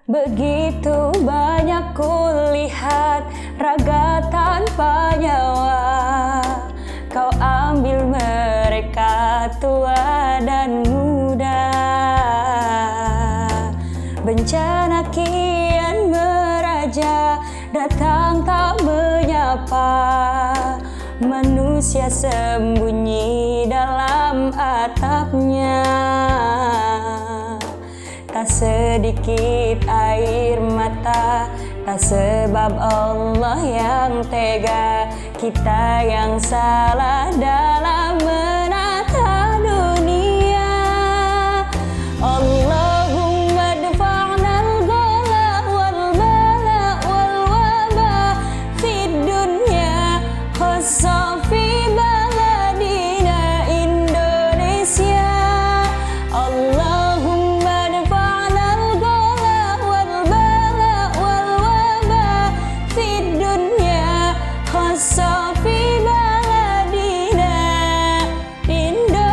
Begitu banyak kulihat raga tanpa nyawa. Kau ambil mereka tua dan muda. Bencana kian meraja, datang tak menyapa. Manusia sembunyi dalam atapnya. Tak sedikit air mata, tak sebab Allah yang tega, kita yang salah dalam menata dunia. Allahumma dfa'na al-ghala wal bala wal waba fid dunya khassa fi baladina Indonesia. Safi baladina Indonesia.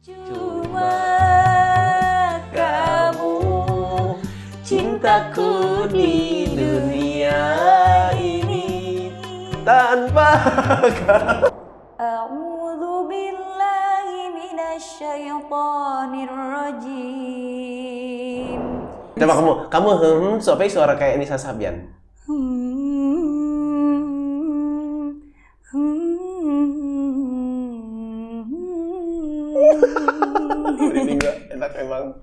Cuma kamu cintaku di dunia ini. Tanpa kamu Syaitanirrajim. Coba kamu sampai suara kayak Nisa Sabian. Ini enggak enak emang.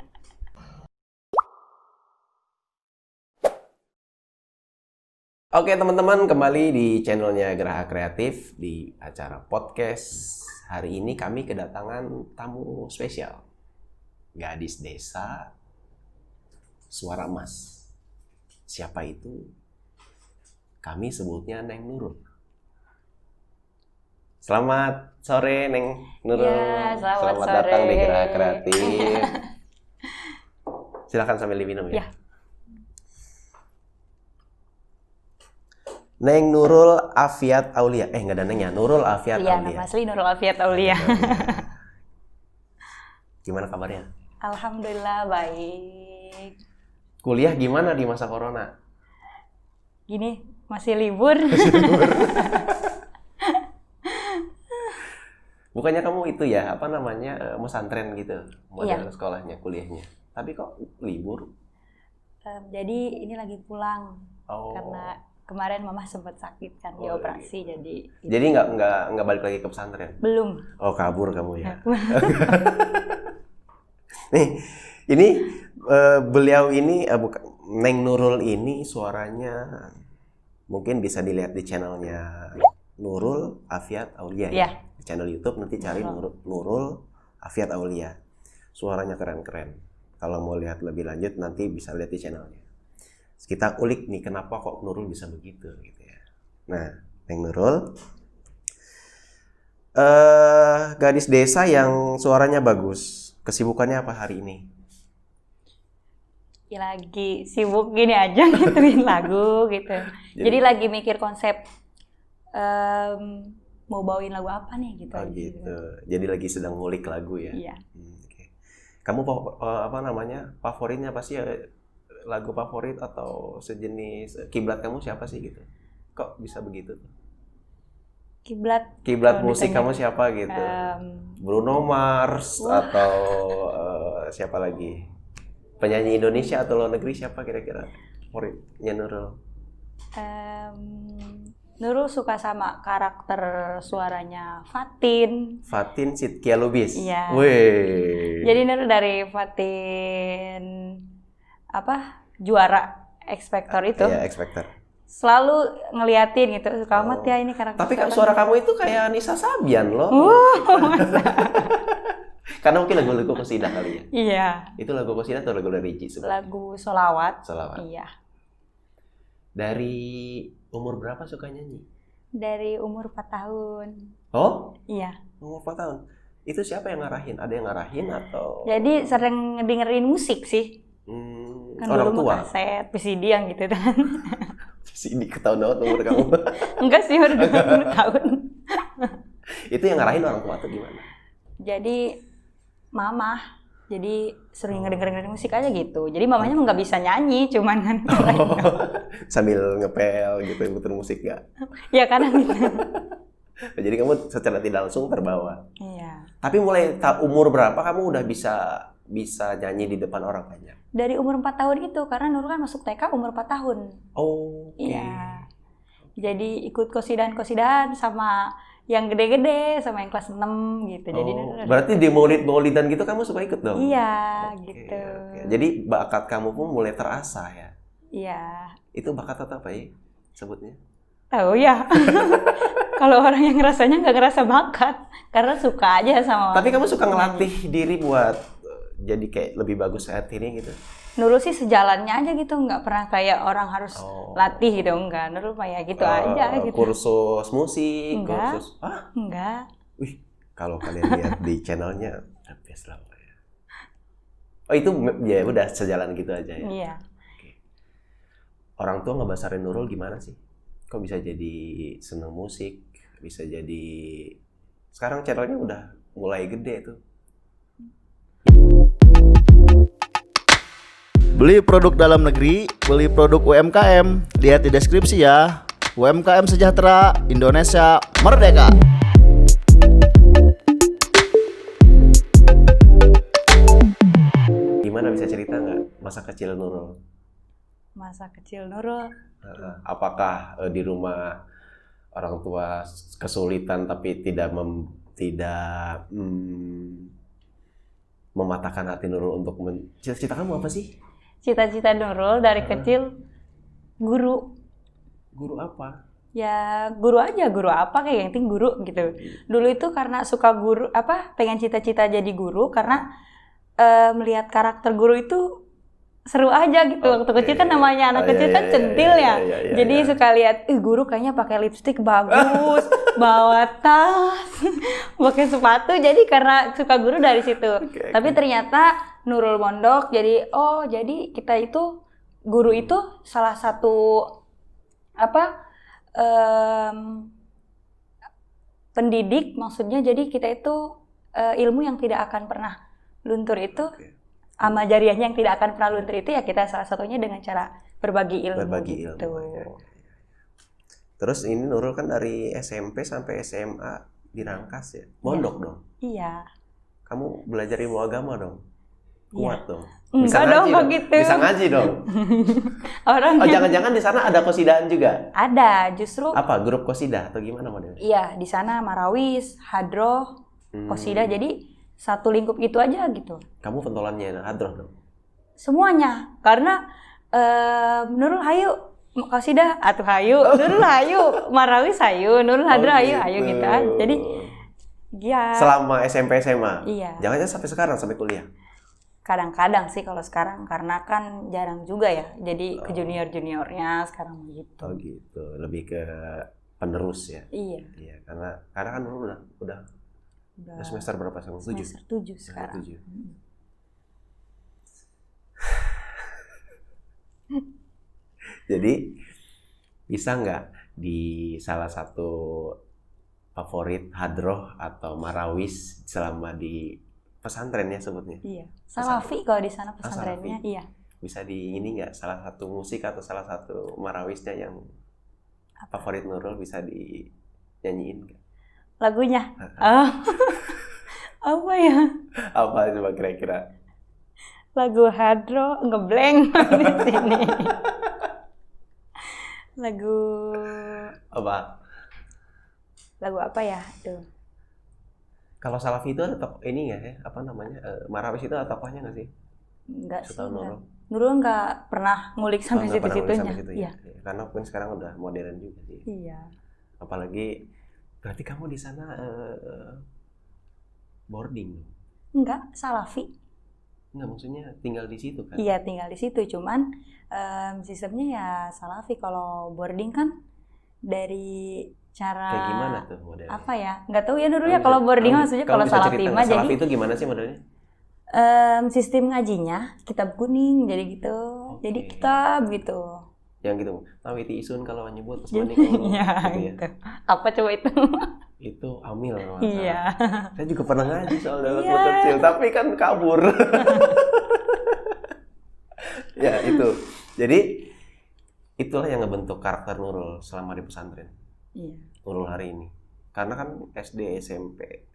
Oke teman-teman, kembali di channelnya Geraha Kreatif di acara podcast. Hari ini kami kedatangan tamu spesial, gadis desa Suara Emas. Siapa itu? Kami sebutnya Neng Nurul. Selamat sore Neng Nurul. Ya, selamat sore. Datang di Geraha Kreatif. Silakan sambil diminum ya. Neng Nurul Afiat Aulia. Nggak ada Nengnya. Nurul Afiat Aulia. Iya, nama asli Nurul Afiat Aulia. Gimana kabarnya? Alhamdulillah baik. Kuliah gimana di masa corona? Gini, masih libur. Bukannya kamu itu ya, apa namanya, pesantren gitu, model Iya. sekolahnya, kuliahnya. Tapi kok libur? Jadi ini lagi pulang. Oh. Karena kemarin mama sempat sakit kan, dioperasi gitu. jadi nggak balik lagi ke pesantren? belum. Oh, kabur kamu ya. Nih, ini beliau ini Neng Nurul ini suaranya mungkin bisa dilihat di channelnya Nurul Afiat Aulia ya. Di channel YouTube nanti cari Nurul Afiat Aulia. Suaranya keren-keren. Kalau mau lihat lebih lanjut nanti bisa lihat di channelnya. Kita ulik nih kenapa kok Nurul bisa begitu gitu ya. Nah, Neng Nurul gadis desa yang suaranya bagus. Kesibukannya apa hari ini? Ya, lagi sibuk gini aja ngituin lagu gitu. Jadi lagi mikir konsep mau bawain lagu apa nih gitu. Oh gitu. Jadi lagi sedang ngulik lagu ya. Iya. Okay. Kamu apa namanya? Favoritnya apa sih? Lagu favorit atau sejenis kiblat kamu siapa sih gitu? Kok bisa begitu? Kiblat musik kamu siapa gitu? Bruno Mars atau siapa lagi? Penyanyi Indonesia atau luar negeri siapa kira-kira favoritnya Nurul? Nurul suka sama karakter suaranya Fatin Sidkia Lubis. Iya. Wih. Jadi Nurul dari Fatin juara X Factor itu. Iya, X Factor. Selalu ngeliatin gitu, suka amat ya ini karakter. Tapi suara kamu itu kayak Nisa Sabian loh. Karena mungkin lagu-lagu qasidah kali ya. Iya. Itu lagu qasidah atau lagu religi sebenarnya? Lagu sholawat. Iya. Dari umur berapa suka nyanyi? Dari umur 4 tahun. Oh? Iya. Umur 4 tahun. Itu siapa yang ngarahin? Ada yang ngarahin atau? Jadi sering dengerin musik sih. Kan orang dulu tua? kaset, VCD yang gitu kan. Sini ketahuan banget umur kamu. Enggak sih, baru 20 tahun. Itu yang ngarahin orang tua tuh gimana? Jadi mama, jadi sering ngedengerin musik aja gitu. Jadi mamanya emang nggak bisa nyanyi, cuman kan Sambil ngepel gitu, puter musik gak? ya kadang gitu. Jadi kamu secara tidak langsung terbawa. Iya. Tapi mulai umur berapa kamu udah bisa nyanyi di depan orang banyak? Dari umur 4 tahun itu, karena Nurul kan masuk TK umur 4 tahun. Oh, okay. Iya. Jadi ikut kosidahan sama yang gede-gede, sama yang kelas 6 gitu. Jadi berarti di maulidan gitu kamu suka ikut dong? Iya, gitu. Okay. Jadi bakat kamu pun mulai terasah ya? Iya. Itu bakat atau apa ya sebutnya? Tahu ya. Kalau orang yang ngerasanya nggak ngerasa bakat, karena suka aja sama. Tapi kamu suka ngelatih diri buat jadi kayak lebih bagus saat ini gitu? Nurul sih sejalannya aja gitu, nggak pernah kayak orang harus latih gitu, enggak. Nurul kayak gitu aja gitu. Kursus musik, enggak. kursus... Enggak. Wih, kalau kalian lihat di channelnya, best lah ya. Oh itu ya udah sejalan gitu aja ya? Iya. Oke. Orang tua ngebasarin Nurul gimana sih? Kok bisa jadi seneng musik, bisa jadi... Sekarang channelnya udah mulai gede tuh. Beli produk dalam negeri, beli produk UMKM. Lihat di deskripsi ya. UMKM sejahtera, Indonesia merdeka. Gimana, bisa cerita nggak masa kecil Nurul? Masa kecil Nurul? Apakah di rumah orang tua kesulitan tapi tidak mematahkan hati Nurul untuk cita-cita kamu apa sih? Cita-cita Nurul dari kecil guru. Guru apa? Ya guru aja, guru apa kayak yang penting guru gitu. Dulu itu karena suka guru, pengen cita-cita jadi guru karena melihat karakter guru itu seru aja gitu. Waktu kecil kan namanya anak kecil kan centil ya. Jadi suka lihat, guru kayaknya pakai lipstik bagus, bawa tas, pakai sepatu. Jadi karena suka guru dari situ. Tapi ternyata Nurul mondok, jadi jadi kita itu guru itu salah satu pendidik, maksudnya jadi kita itu ilmu yang tidak akan pernah luntur itu, amal jariahnya yang tidak akan pernah luntur itu ya kita salah satunya dengan cara berbagi ilmu. Gitu. Ya. Terus ini Nurul kan dari SMP sampai SMA di Rangkas ya, mondok dong? Iya. Kamu belajar ilmu agama dong? Kuat dong. Bisa ngaji dong, gitu. Bisa ngaji dong. Jangan-jangan di sana ada qosidahan juga? Ada, justru. Apa, grup qosidah atau gimana modelnya? Iya, di sana marawis, hadroh, qosidah, jadi satu lingkup itu aja gitu. Kamu pentolannya hadroh dong? Semuanya, karena Nurul hayu qosidah atuh hayu, Nurul hayu marawis hayu, Nurul hadroh hayu gitu aja. Jadi ya. Selama SMP SMA? Iya. Jangan-jangan sampai sekarang, sampai kuliah? Kadang-kadang sih kalau sekarang, karena kan jarang juga ya, jadi ke junior-juniornya sekarang gitu. Oh gitu, lebih ke penerus ya? Iya. Iya, karena kan dulu udah semester berapa sekarang? 7? Semester 7 sekarang. 7. Jadi bisa nggak di salah satu favorit hadroh atau marawis selama di pesantren ya sebutnya? Iya. Salafi kalau di sana pesantrennya, iya. Bisa di ini nggak, salah satu musik atau salah satu marawisnya yang favorit Nurul bisa dinyanyiin nggak? Lagunya? Apa ya? Apa coba kira-kira? Lagu hadroh ngeblank di sini. Lagu apa ya? Tuh. Kalau Salafi itu ada ini nggak ya? Apa namanya? Marawis itu ada tokohnya nggak sih? Enggak sih. Nurul nggak pernah ngulik sampai situ-situnya. Iya. Karena mungkin sekarang udah modern juga sih. Iya. Apalagi berarti kamu di sana boarding? Enggak, Salafi. Enggak, maksudnya tinggal di situ kan? Iya, tinggal di situ. Cuman sistemnya ya Salafi. Kalau boarding kan dari cara kayak gimana tuh modelnya? Apa ya? Nggak tahu ya Nurul ya kalau boarding maksudnya kalau Salafi mah jadi. Salafi itu gimana sih modelnya? Sistem ngajinya kitab kuning jadi gitu. Okay. Jadi kitab gitu. Yang gitu. Nawiti isun kalau nyebut pas mandi kalau Iya, gitu. Apa coba itu? Itu Amil kalau nggak Iya. salah. Saya juga pernah ngaji soal dalam Iya. kecil, tapi kan kabur. Ya itu. Jadi itulah yang ngebentuk karakter Nurul selama di pesantren. Iya. Nurul hari ini. Karena kan SD, SMP,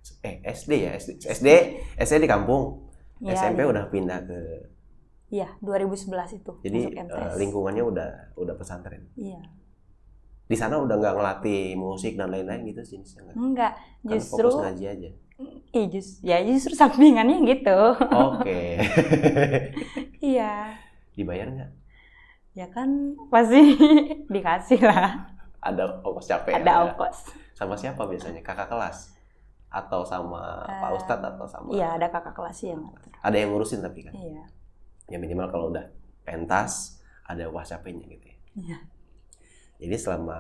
SD ya, SD di kampung. Iya, SMP iya. udah pindah ke. Iya, 2011 itu Jadi masuk MTS. lingkungannya udah pesantren. Iya. Di sana udah nggak ngelatih musik dan lain-lain gitu jenisnya. Enggak, Karena justru fokus ngaji aja. justru sampingannya gitu. Oke. Iya. Dibayar nggak? Ya kan pasti dikasih lah. Ada ongkos capek. Ada ya? ongkos. Sama siapa biasanya? Kakak kelas? Atau sama Pak Ustadz atau sama? Iya, ada kakak kelas yang ngatur. Ada yang ngurusin tapi kan? Iya. Ya minimal kalau udah pentas, ada uang capeknya gitu ya. Iya. Jadi selama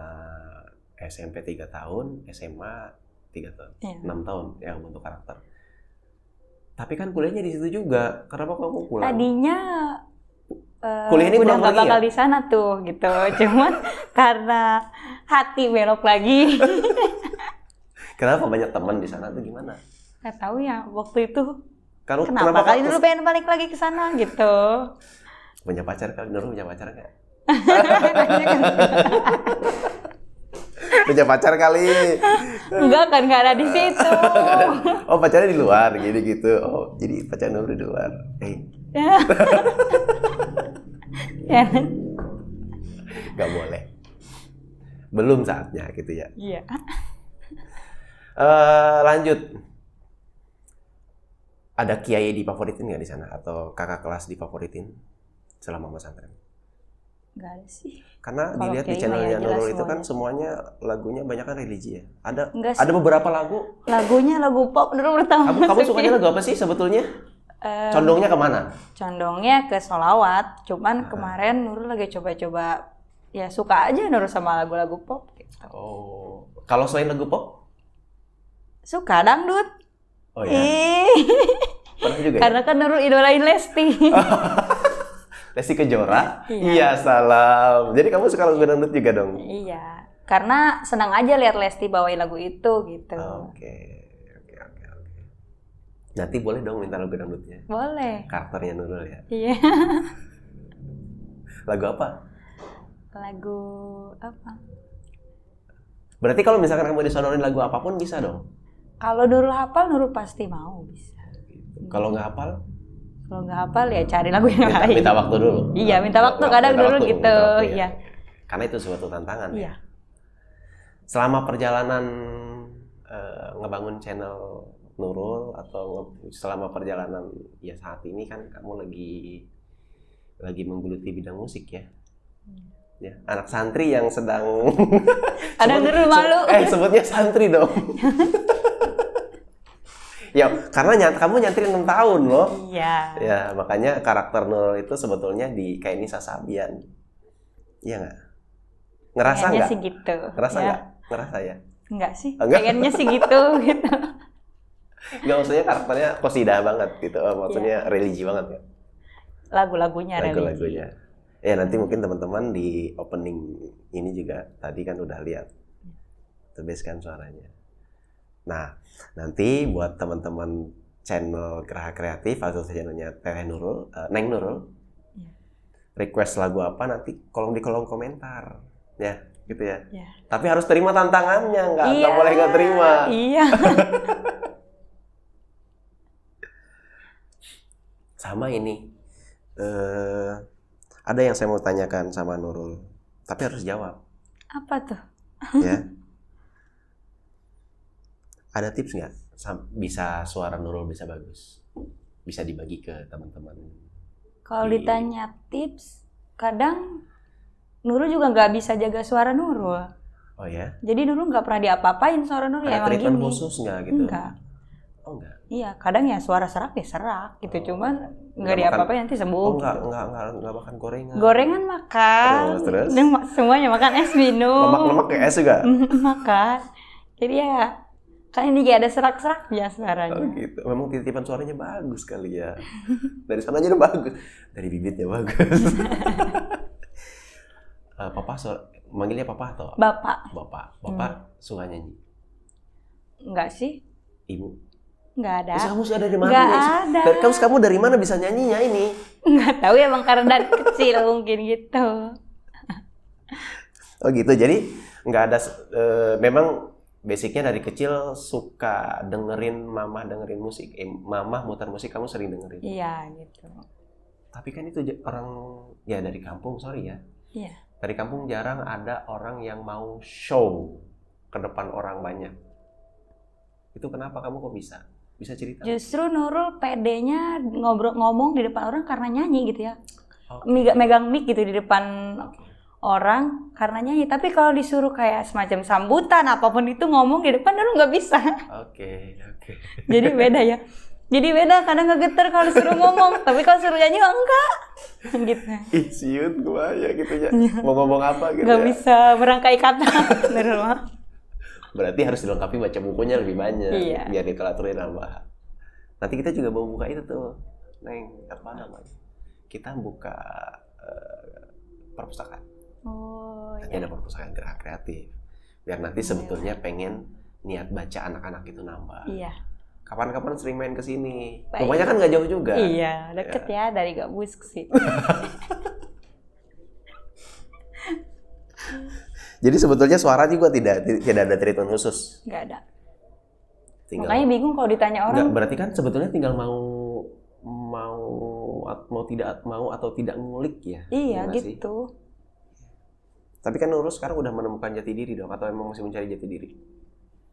SMP 3 tahun, SMA 3 tahun, Iya. 6 tahun ya bentuk karakter. Tapi kan kuliahnya di situ juga. Kenapa kamu pulang? Tadinya Kuliah ini udah pulang nggak lagi bakal ya? di sana tuh gitu. Cuman karena hati belok lagi. Kenapa banyak teman di sana tuh gimana? Nggak tahu ya waktu itu Kenapa kali kamu dulu pengen balik lagi ke sana gitu. punya pacar kali? Nurul punya pacar nggak? Punya pacar kali? Enggak kan, nggak ada di situ. Oh pacarnya di luar, jadi gitu. Oh jadi pacar Nurul di luar. Ya. Ya. Nggak boleh. Belum saatnya gitu ya. Iya. Lanjut. Ada kiai difavoritin nggak di sana atau kakak kelas difavoritin selama pesantren? Nggak ada sih. Karena Kalau dilihat di kiai channelnya mah ya jelas Nurul itu kan semuanya lagunya banyak kan religi ya. Enggak Ada sih. beberapa lagu. Lagunya lagu pop dulu pertama. Kamu sukanya lagu apa sih sebetulnya? Condongnya kemana? Condongnya ke sholawat. Cuman kemarin Nurul lagi coba-coba ya suka aja Nurul sama lagu-lagu pop gitu. Oh, kalau selain lagu pop? Suka dangdut. Oh ya, Ih. pernah juga ya? Karena kan Nurul idolain Lesti. Lesti Kejora? Iya. Iya, salam. Jadi kamu suka lagu dangdut juga dong? Iya. Karena senang aja lihat Lesti bawain lagu itu gitu. Oke. Nanti boleh dong minta lagu dangdutnya. Boleh. Karakternya Nurul ya. Iya. Lagu apa? Lagu apa? Berarti kalau misalkan kamu disonorin lagu apapun bisa dong? Kalau Nurul hafal, Nurul pasti mau bisa. Kalau nggak hafal, Kalau nggak hafal ya cari lagu yang lain. minta waktu dulu. Iya, minta waktu kadang Minta dulu waktu, gitu. minta waktu, ya. Iya. Karena itu suatu tantangan ya. Iya. Selama perjalanan ngebangun channel Nurul atau selama perjalanan ya saat ini kan kamu lagi menggeluti bidang musik ya. Ya, anak santri yang sedang Ada Nurul malu. sebutnya santri dong. Ya, karena kamu nyantri 6 tahun loh. Iya. Ya, makanya karakter Nurul itu sebetulnya di kayak Nisa Sabian. Iya nggak? Ngerasa Pengennya nggak? sih gitu. Ngerasa Ya. nggak? Ngerasa ya? Enggak sih. Enggak? Pengennya sih gitu gitu. Nggak, maksudnya karakternya qasidah banget gitu. Maksudnya religi banget ya. Lagu-lagunya religi. Lagu-lagunya. Ya nanti mungkin teman-teman di opening ini juga tadi kan udah lihat tebeskan suaranya. Nah, nanti buat teman-teman channel Geraha Kreatif atau channelnya Teteh Nurul, Neng Nurul, request lagu apa nanti di kolom komentar, ya gitu ya. Iya. Tapi harus terima tantangannya, nggak Iya. boleh nggak terima. Iya. Sama ini, ada yang saya mau tanyakan sama Nurul, tapi harus jawab. Apa tuh? Ya. Ada tips nggak bisa suara Nurul bisa bagus, bisa dibagi ke teman-teman? Kalau ditanya tips, kadang Nurul juga nggak bisa jaga suara Nurul. Oh ya? Jadi Nurul nggak pernah diapa-apain suara Nurul ya Ada emang treatment gini. khusus nggak gitu? Enggak. Oh enggak. Iya, kadang ya suara serak ya serak gitu, cuman nggak Nggak diapa-apain nanti sembuh. Oh gitu. enggak makan gorengan. Gorengan makan. Terus? Dan semuanya makan, es minum. Lemak-lemak kayak es juga? Makan. Jadi ya kan ini kayak ada serak-seraknya suaranya. Oh gitu. Memang titipan suaranya bagus kali ya. Dari sananya udah bagus. Dari bibitnya bagus. Papa manggilnya papa atau Bapak. Bapak suka nyanyi? Enggak sih. Ibu? Enggak ada. Terus kamu sudah dari mana? Enggak ada. Kamu dari mana bisa nyanyinya ini? Enggak tahu ya, emang karena dari kecil mungkin gitu. Oh gitu, jadi nggak ada, memang basicnya dari kecil suka dengerin dengerin musik. Mama muter musik, kamu sering dengerin? Iya gitu. Tapi kan itu orang, ya dari kampung, sorry ya. Iya. Dari kampung jarang ada orang yang mau show ke depan orang banyak. Itu kenapa kamu kok bisa? Bisa cerita? Justru Nurul pedenya ngomong di depan orang karena nyanyi gitu ya. Okay. Megang mic gitu di depan orang karena nyanyi. Tapi kalau disuruh kayak semacam sambutan apapun itu ngomong di depan Nurul nggak bisa. Oke. Jadi beda ya. Jadi beda, kadang ngegeter kalau disuruh ngomong, tapi kalau suruh nyanyi enggak. Gitu. Ih, siut gua ya gitu ya. Mau ngomong apa gitu Nggak ya. bisa merangkai kata. Nurul mah. Berarti harus dilengkapi baca bukunya lebih banyak. Iya. Biar literaturin nambah. Nanti kita juga mau buka itu tuh, Neng, apa namanya? Kita buka perpustakaan. Oh, Nanti ada perpustakaan gerak kreatif. Biar nanti sebetulnya pengen niat baca anak-anak itu nambah. Iya. Kapan-kapan sering main ke sini. Baik. Rumahnya kan nggak jauh juga. Iya, deket ya dari Gabus ke sini. Jadi sebetulnya suara juga tidak ada treatment khusus. Nggak ada. Tinggal, Makanya bingung kalau ditanya orang. nggak, berarti kan sebetulnya tinggal mau tidak mau atau tidak ngulik ya. Iya gimana sih? gitu. Tapi kan Nurul sekarang udah menemukan jati diri dong, atau emang masih mencari jati diri?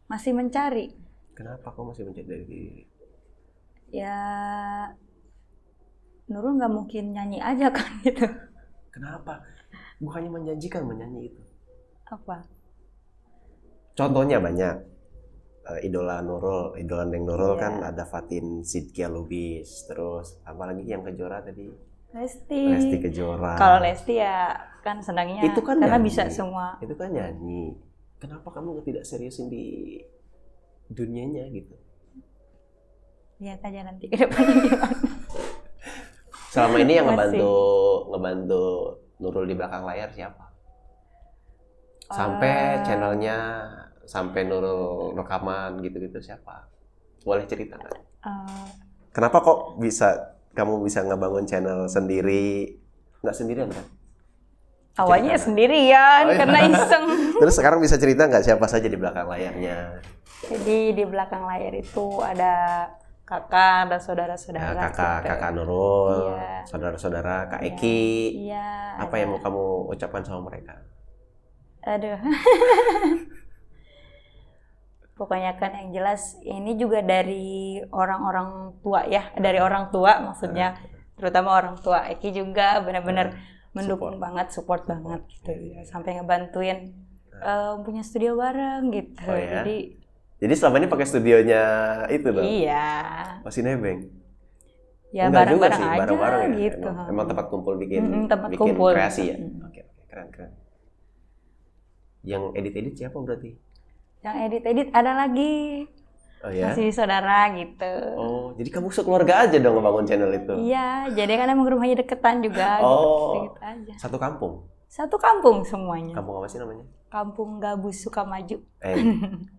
Masih mencari. Kenapa kok masih mencari jati diri? Ya, Nurul nggak mungkin nyanyi aja kan gitu. Kenapa? Bukannya menjanjikan menyanyi itu. Apa? Contohnya banyak. Idola Neng Nurul Iya. kan ada Fatin Shidqia Lubis, terus apalagi yang Kejora tadi? Lesti Kejora. Kalau Lesti ya kan senangnya itu kan karena nyanyi. bisa semua. Itu kan nyanyi. Kenapa kamu tidak seriusin di dunianya gitu? Lihat aja nanti ke depannya gimana. Selama ini yang Masih. ngebantu Nurul di belakang layar siapa? Sampai channelnya, sampai Nurul rekaman gitu-gitu siapa? Boleh cerita nggak? Kenapa kok kamu bisa ngebangun channel sendiri? Nggak sendirian kan? Awalnya Cerita. sendirian Oh, iya. karena iseng. Terus sekarang bisa cerita nggak siapa saja di belakang layarnya? Jadi di belakang layar itu ada kakak dan saudara-saudara. Ya, gitu. kakak Nurul, Iya. saudara-saudara, Kak Iya. Eki. Iya. Apa yang mau kamu ucapkan sama mereka? Aduh. Pokoknya kan yang jelas ini juga dari orang-orang tua ya, dari orang tua maksudnya, terutama orang tua. Eki juga benar-benar mendukung banget, support banget gitu ya, sampai ngebantuin punya studio bareng gitu. Oh, ya? Jadi selama ini pakai studionya itu dong? iya. Masih nebeng? Ya Enggak juga bareng-bareng sih, aja bareng-bareng ya. gitu. Emang tempat kumpul bikin Tempat kumpul. kreasi ya. Oke, keren. Yang edit siapa berarti? Yang edit ada lagi. Oh ya. Masih saudara gitu. Oh, jadi kamu sekeluarga aja dong ngebangun channel itu? Iya, jadi kan emang rumahnya deketan juga. Oh, gitu aja. satu kampung? Satu kampung semuanya. Kampung apa sih namanya? Kampung Gabus Sukamaju.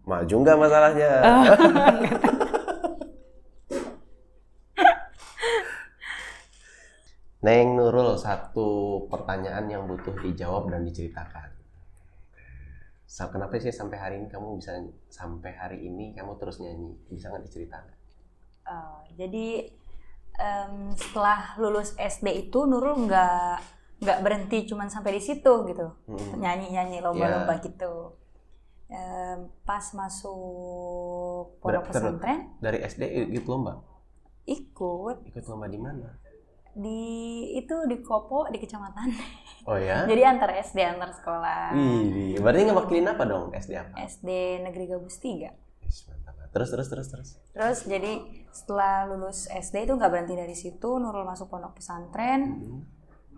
Maju nggak masalahnya? Neng Nurul, satu pertanyaan yang butuh dijawab dan diceritakan. Kenapa sih sampai hari ini kamu terus nyanyi? Bisa nggak diceritakan? Jadi setelah lulus SD itu Nurul nggak berhenti cuman sampai di situ gitu, nyanyi lomba-lomba gitu. Pas masuk pondok pesantren. Dari SD ikut lomba? Ikut Lomba di mana? di Kopo di kecamatan. Oh ya? Jadi antar SD antar sekolah. Berarti ngewakilin apa dong? SD apa? SD Negeri Gabus 3. Mantap. Terus. Terus jadi setelah lulus SD itu nggak berhenti dari situ, Nurul masuk pondok pesantren.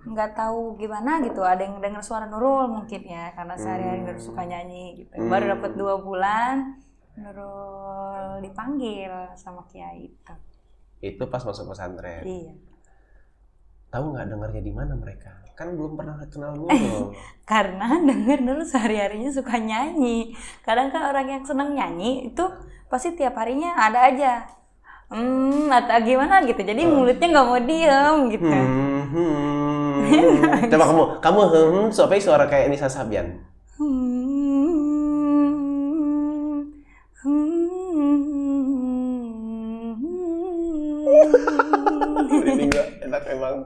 Nggak tahu gimana gitu, ada yang dengar suara Nurul mungkin ya, karena sehari-hari Nurul suka nyanyi gitu. Baru dapat 2 bulan, Nurul dipanggil sama kiai itu. Itu pas masuk pesantren. Iya. Tahu nggak dengarnya di mana mereka? Kan belum pernah kenal Nurul. Karena denger Nurul sehari-harinya suka nyanyi. Kadang kan orang yang seneng nyanyi itu pasti tiap harinya ada aja. Atau gimana gitu. Jadi mulutnya nggak mau diem gitu. Coba kamu sampai suara kayak Nisa Sabian. Ini enggak enak emang.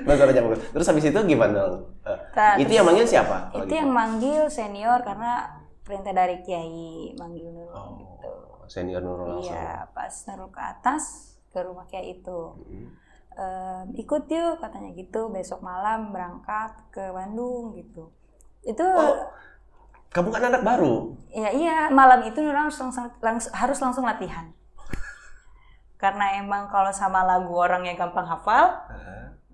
Suaranya bagus. Terus habis itu gimana? Itu yang manggil siapa? Itu yang manggil senior karena perintah dari Kiai manggil Nurul gitu. Senior Nurul langsung. Iya, pas Nurul ke atas ke rumah Kiai itu. Ikut yuk katanya gitu, besok malam berangkat ke Bandung gitu. Itu kamu kan anak baru. Iya, malam itu Nurul harus langsung latihan. Karena emang kalau sama lagu orang yang gampang hafal,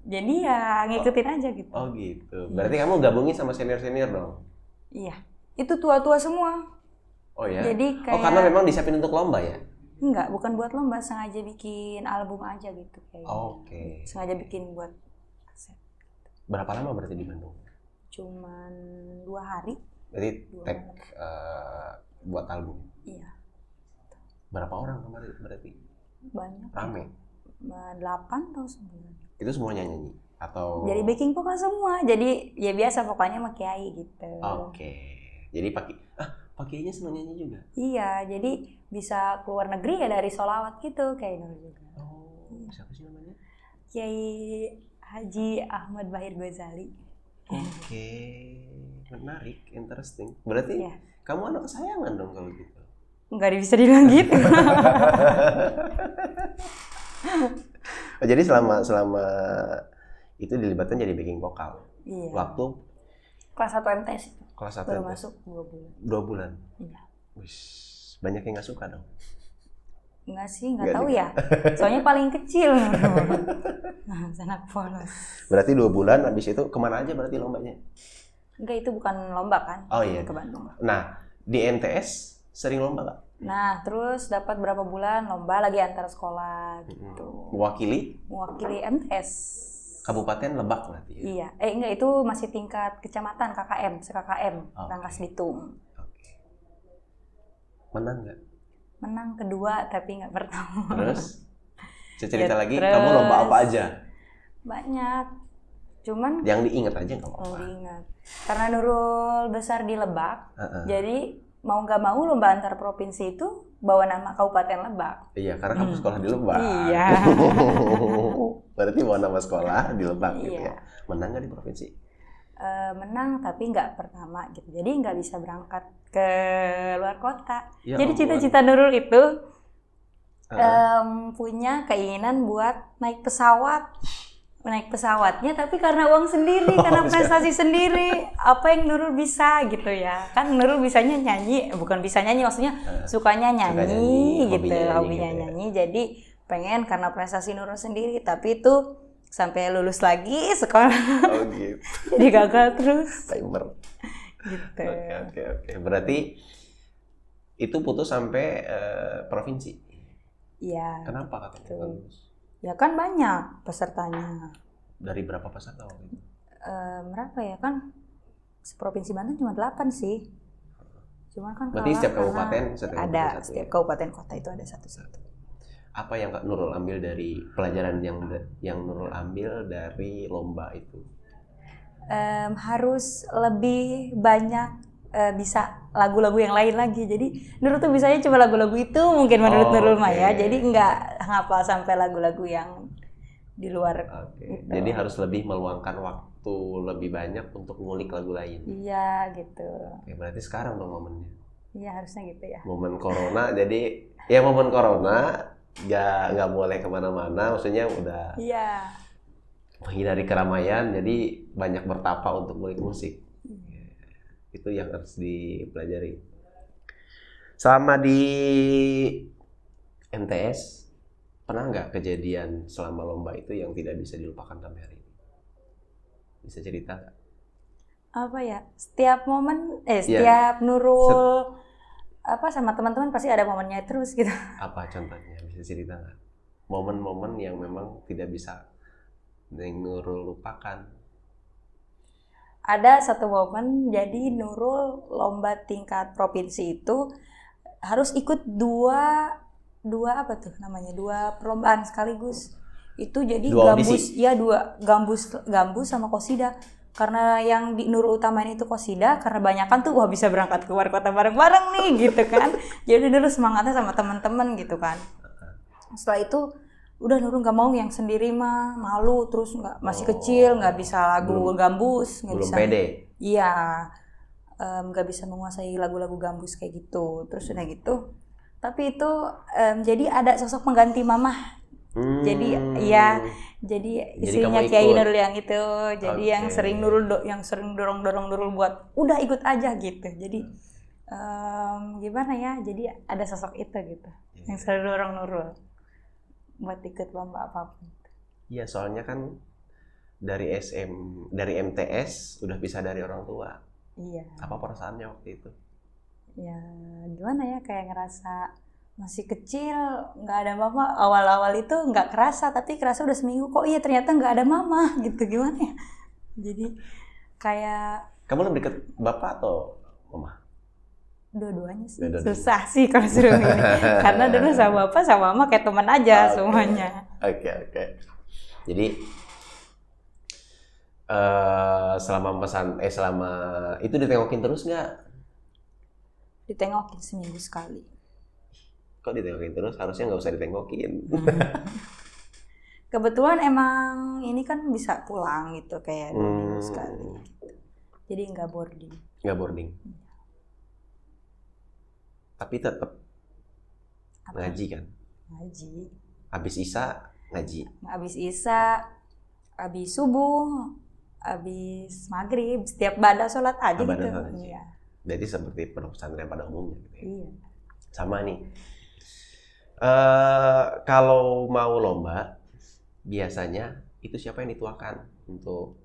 jadi ya ngikutin aja gitu. Oh gitu. Berarti kamu gabungin sama senior-senior dong? Iya. Itu tua-tua semua. Oh ya? Jadi kayak... karena memang disiapin untuk lomba ya? Enggak, bukan buat lomba. Sengaja bikin album aja gitu. Oke. Sengaja bikin buat aset. Berapa lama berarti di Bandung? Cuman 2 hari. Berarti buat album? Iya. Berapa orang kemarin berarti? Banyak. Rame? 8 atau 9. Itu semuanya nyanyi? Atau... Jadi backing vokal semua. Jadi ya biasa vokalnya sama Kiai gitu. Oke. Jadi Pak Kiainya senang nyanyi juga? Iya, jadi bisa keluar negeri ya dari sholawat gitu kayak Nurul juga. Oh, siapa sih namanya? Kiai Haji Ahmad Bahir Ghazali. Oke, menarik, interesting. Berarti kamu anak kesayangan dong kalau gitu? Nggak bisa dibilang gitu. Jadi selama itu dilibatkan jadi backing vokal. Iya. Waktu kelas 1 MTS itu. Kelas 1 baru MTS. masuk 2 bulan. 2 bulan. Iya. Wih, banyak yang nggak suka dong. Enggak sih, nggak tahu ya. Soalnya paling kecil. Nah, anak polos. Berarti 2 bulan habis itu kemana aja berarti lombanya? Enggak, itu bukan lomba kan? Oh iya. Ke Bandung. Nah, di NTS sering lomba nggak? Nah, terus dapat berapa bulan lomba lagi antar sekolah gitu. Mewakili MTS. Kabupaten Lebak berarti ya? Iya. Enggak, itu masih tingkat kecamatan KKM, se-KKM, Rangkas Bitung. Oke. Menang nggak? Menang kedua tapi nggak pertama. Terus? Cerita lagi, kamu lomba apa aja? Banyak. Cuman yang diingat aja nggak apa-apa. Diingat. Karena Nurul besar di Lebak, jadi mau nggak mau lomba antar provinsi itu bawa nama Kabupaten Lebak. Iya, karena kamu sekolah di Lebak. Iya. Berarti bawa nama sekolah di Lebak gitu ya. Menang nggak di provinsi? Menang tapi nggak pertama gitu. Jadi nggak bisa berangkat ke luar kota. Ya, jadi cita-cita Nurul itu punya keinginan buat naik pesawatnya tapi karena uang sendiri, karena prestasi sendiri, apa yang Nurul bisa gitu ya. Kan Nurul bisanya nyanyi, bukan bisa nyanyi maksudnya sukanya nyanyi gitu, hobinya nyanyi. Jadi pengen karena prestasi Nurul sendiri, tapi itu sampai lulus lagi sekolah. Oh gitu. Jadi gagal terus. Timer. Gitu. Oke. Berarti itu putus sampai provinsi. Iya. Kenapa katanya lulus? Ya kan banyak pesertanya. Dari berapa peserta waktu itu? Berapa ya kan? Provinsi Banten cuma 8 sih. Cuma kan berarti setiap kabupaten ada setiap kabupaten kota itu ada satu-satu. Apa yang Kak Nurul ambil dari pelajaran yang Nurul ambil dari lomba itu? Harus lebih banyak bisa lagu-lagu yang lain lagi. Jadi Nurul tuh bisanya cuma lagu-lagu itu mungkin menurut Nurul mah ya. Jadi nggak ngapal sampai lagu-lagu yang di luar. Gitu. Jadi harus lebih meluangkan waktu lebih banyak untuk ngulik lagu lain. Iya gitu. Oke, berarti sekarang dong momennya. Iya harusnya gitu ya. Momen corona jadi ya momen corona nggak boleh kemana-mana. Maksudnya udah menghindari keramaian. Jadi banyak bertapa untuk ngulik musik. Itu yang harus dipelajari. Selama di MTS, pernah nggak kejadian selama lomba itu yang tidak bisa dilupakan sampai hari ini? Bisa cerita nggak? Apa ya? Setiap momen, setiap Nurul sama teman-teman pasti ada momennya terus gitu. Apa contohnya? Bisa cerita nggak? Momen-momen yang memang tidak bisa Neng Nurul lupakan? Ada satu momen, jadi Nurul lomba tingkat provinsi itu harus ikut dua apa tuh namanya, dua perlombaan sekaligus. Itu jadi Dua gambus, audisi? ya dua gambus sama qosida. Karena yang di Nurul utamain itu qosida, karena banyakan tuh wah bisa berangkat keluar kota bareng-bareng nih gitu kan. Jadi Nurul semangatnya sama teman-teman gitu kan. Setelah itu udah Nurul nggak mau yang sendiri mah, malu, terus masih kecil, nggak bisa lagu gambus, nggak Belum bisa. pede. Iya, nggak bisa menguasai lagu-lagu gambus kayak gitu. Terus udah gitu, tapi itu jadi ada sosok pengganti mamah. Jadi ya, jadi istrinya kamu Kiai ikut? Nurul yang itu, jadi yang Oke. sering yang sering dorong Nurul buat udah ikut aja gitu. Jadi gimana ya? Jadi ada sosok itu gitu, yang sering dorong Nurul buat ikut lomba apapun. Iya, soalnya kan dari dari MTS udah bisa dari orang tua. Iya. Apa perasaannya waktu itu? Ya gimana ya, kayak ngerasa masih kecil, nggak ada mama. Awal-awal itu nggak kerasa, tapi kerasa udah seminggu kok iya ternyata nggak ada mama gitu. Gimana ya, jadi kayak Kamu lebih dekat bapak atau mama? dua-duanya sih. Dua-duanya. Susah sih kalau suruh milih, karena dulu sama bapak sama mama kayak teman aja Oke. semuanya. Oke. Jadi selama itu ditengokin terus nggak? Ditengokin seminggu sekali. Kok ditengokin terus? Harusnya nggak usah ditengokin. Kebetulan emang ini kan bisa pulang gitu kayak 2 minggu sekali gitu. Jadi nggak boarding. Nggak boarding. Tapi tetap Apa? ngaji kan? Ngaji. Habis Isya ngaji. Habis Isya, habis subuh, habis maghrib, setiap badan sholat aja Badan gitu. sholat aja. Iya. Jadi seperti pondok pesantren pada umumnya. Gitu ya. Iya. Sama nih. Kalau mau lomba, biasanya itu siapa yang dituakan untuk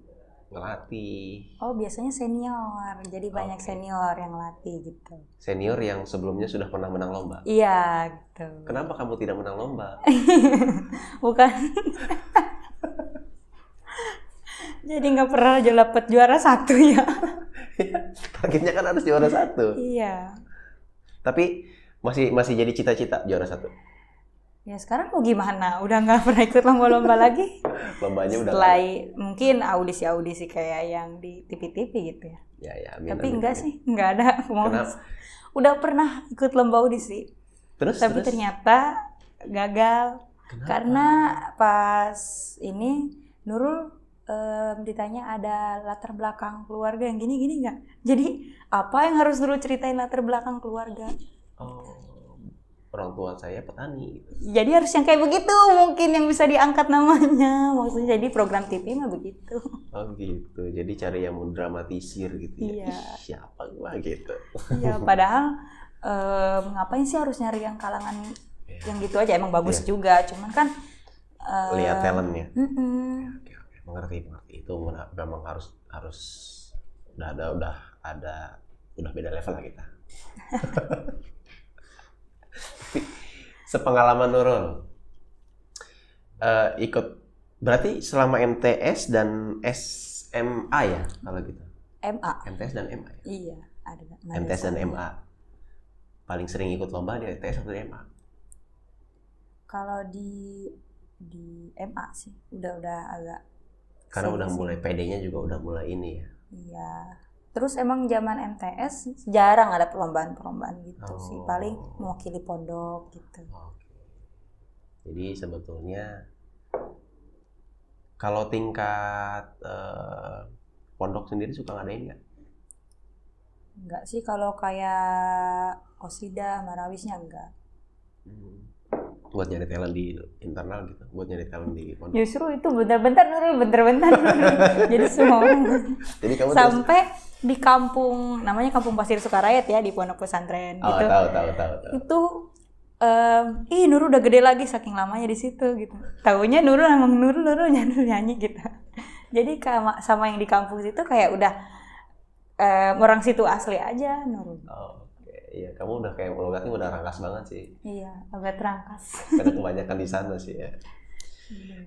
ngelatih? Oh, biasanya senior. Jadi banyak Oke. senior yang latih gitu. Senior yang sebelumnya sudah pernah menang lomba. Iya, gitu. Kenapa kamu tidak menang lomba? Bukan. Jadi nggak pernah aja dapet juara 1 ya. Targetnya kan harus juara 1. Iya. Tapi masih jadi cita-cita juara 1. Ya sekarang mau gimana? Udah nggak pernah ikut lomba-lomba lagi. Lombanya udah Setelah lama. mungkin audisi-audisi kayak yang di TV-TV gitu ya. Ya, amin, Tapi amin, enggak amin. sih, enggak ada. Kenapa? Udah pernah ikut lomba audisi, tapi Terus? ternyata gagal. Kenapa? Karena pas ini Nurul ditanya ada latar belakang keluarga yang gini-gini nggak? Jadi apa yang harus Nurul ceritain latar belakang keluarga? Oh, orang tua saya petani. Gitu. Jadi harus yang kayak begitu mungkin yang bisa diangkat namanya. Maksudnya jadi program TV mah begitu. Oh gitu. Jadi cari yang mendramatisir gitu ya. Iya. Ih, siapa gua gitu. Iya, padahal ngapain sih harus nyari yang kalangan yang gitu aja, emang bagus Iya. juga, cuman kan Lihat talentnya. mm-mm. Oke. Mengerti. Itu memang harus udah beda level lah kita. Tapi sepengalaman Nurul ikut berarti selama MTS dan SMA ya kalau gitu. MA. MTS dan MA ya? Iya, ada. MTS dan MA. Paling sering ikut lomba di MTS atau di MA? Kalau di MA sih udah agak. Karena udah sih. mulai PD-nya juga udah mulai ini ya. Iya. Terus emang zaman MTS jarang ada perlombaan gitu sih. Oh. Paling mewakili pondok gitu. Oke. Jadi sebetulnya kalau tingkat pondok sendiri suka ngadain nggak? Enggak sih, kalau kayak qosidah, marawisnya enggak. Buat nyari talent di internal gitu, buat nyari talent di pondok. Justru itu bentar-bentar Nurul. Jadi semua orang. Jadi kamu terus Sampai di kampung, namanya Kampung Pasir Sukarayat ya, di pondok pesantren gitu. tahu. Itu Nurul udah gede lagi saking lamanya di situ gitu. Taunya Nurul nyanyi gitu. Jadi sama yang di kampung situ kayak udah orang situ asli aja Nurul. Oh, oke. Iya, kamu udah kayak logatnya udah rangkas banget sih. Iya, agak terangkas. Karena kebanyakan di sana sih ya.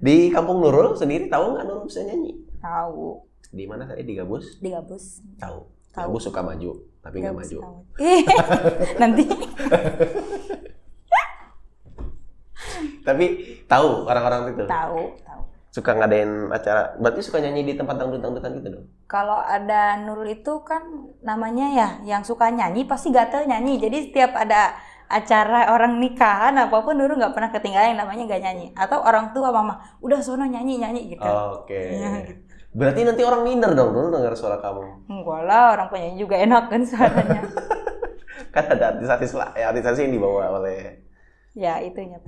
Di kampung Nurul sendiri tahu nggak Nurul bisa nyanyi? Tahu. Di mana tadi? Di Gabus? Di Gabus. Tahu. Tahu. Gabus suka maju, tapi nggak Gabus maju. tahu. Nanti. Tapi tahu orang-orang itu. Tahu. Suka ngadain acara. Berarti suka nyanyi di tempat dangdut-dangdutan gitu dong? Kalau ada Nurul itu kan namanya ya, yang suka nyanyi pasti gatel nyanyi. Jadi setiap ada acara orang nikahan apapun Nurul nggak pernah ketinggalan yang namanya nggak nyanyi. Atau orang tua mama, udah sono nyanyi gitu. Oke. Ya, gitu. Berarti nanti orang minder dong Nurul dengar suara kamu. Enggak lah, orang penyanyi juga enak kan suaranya. Kan ada artis-artis yang dibawa oleh. Ya itunya.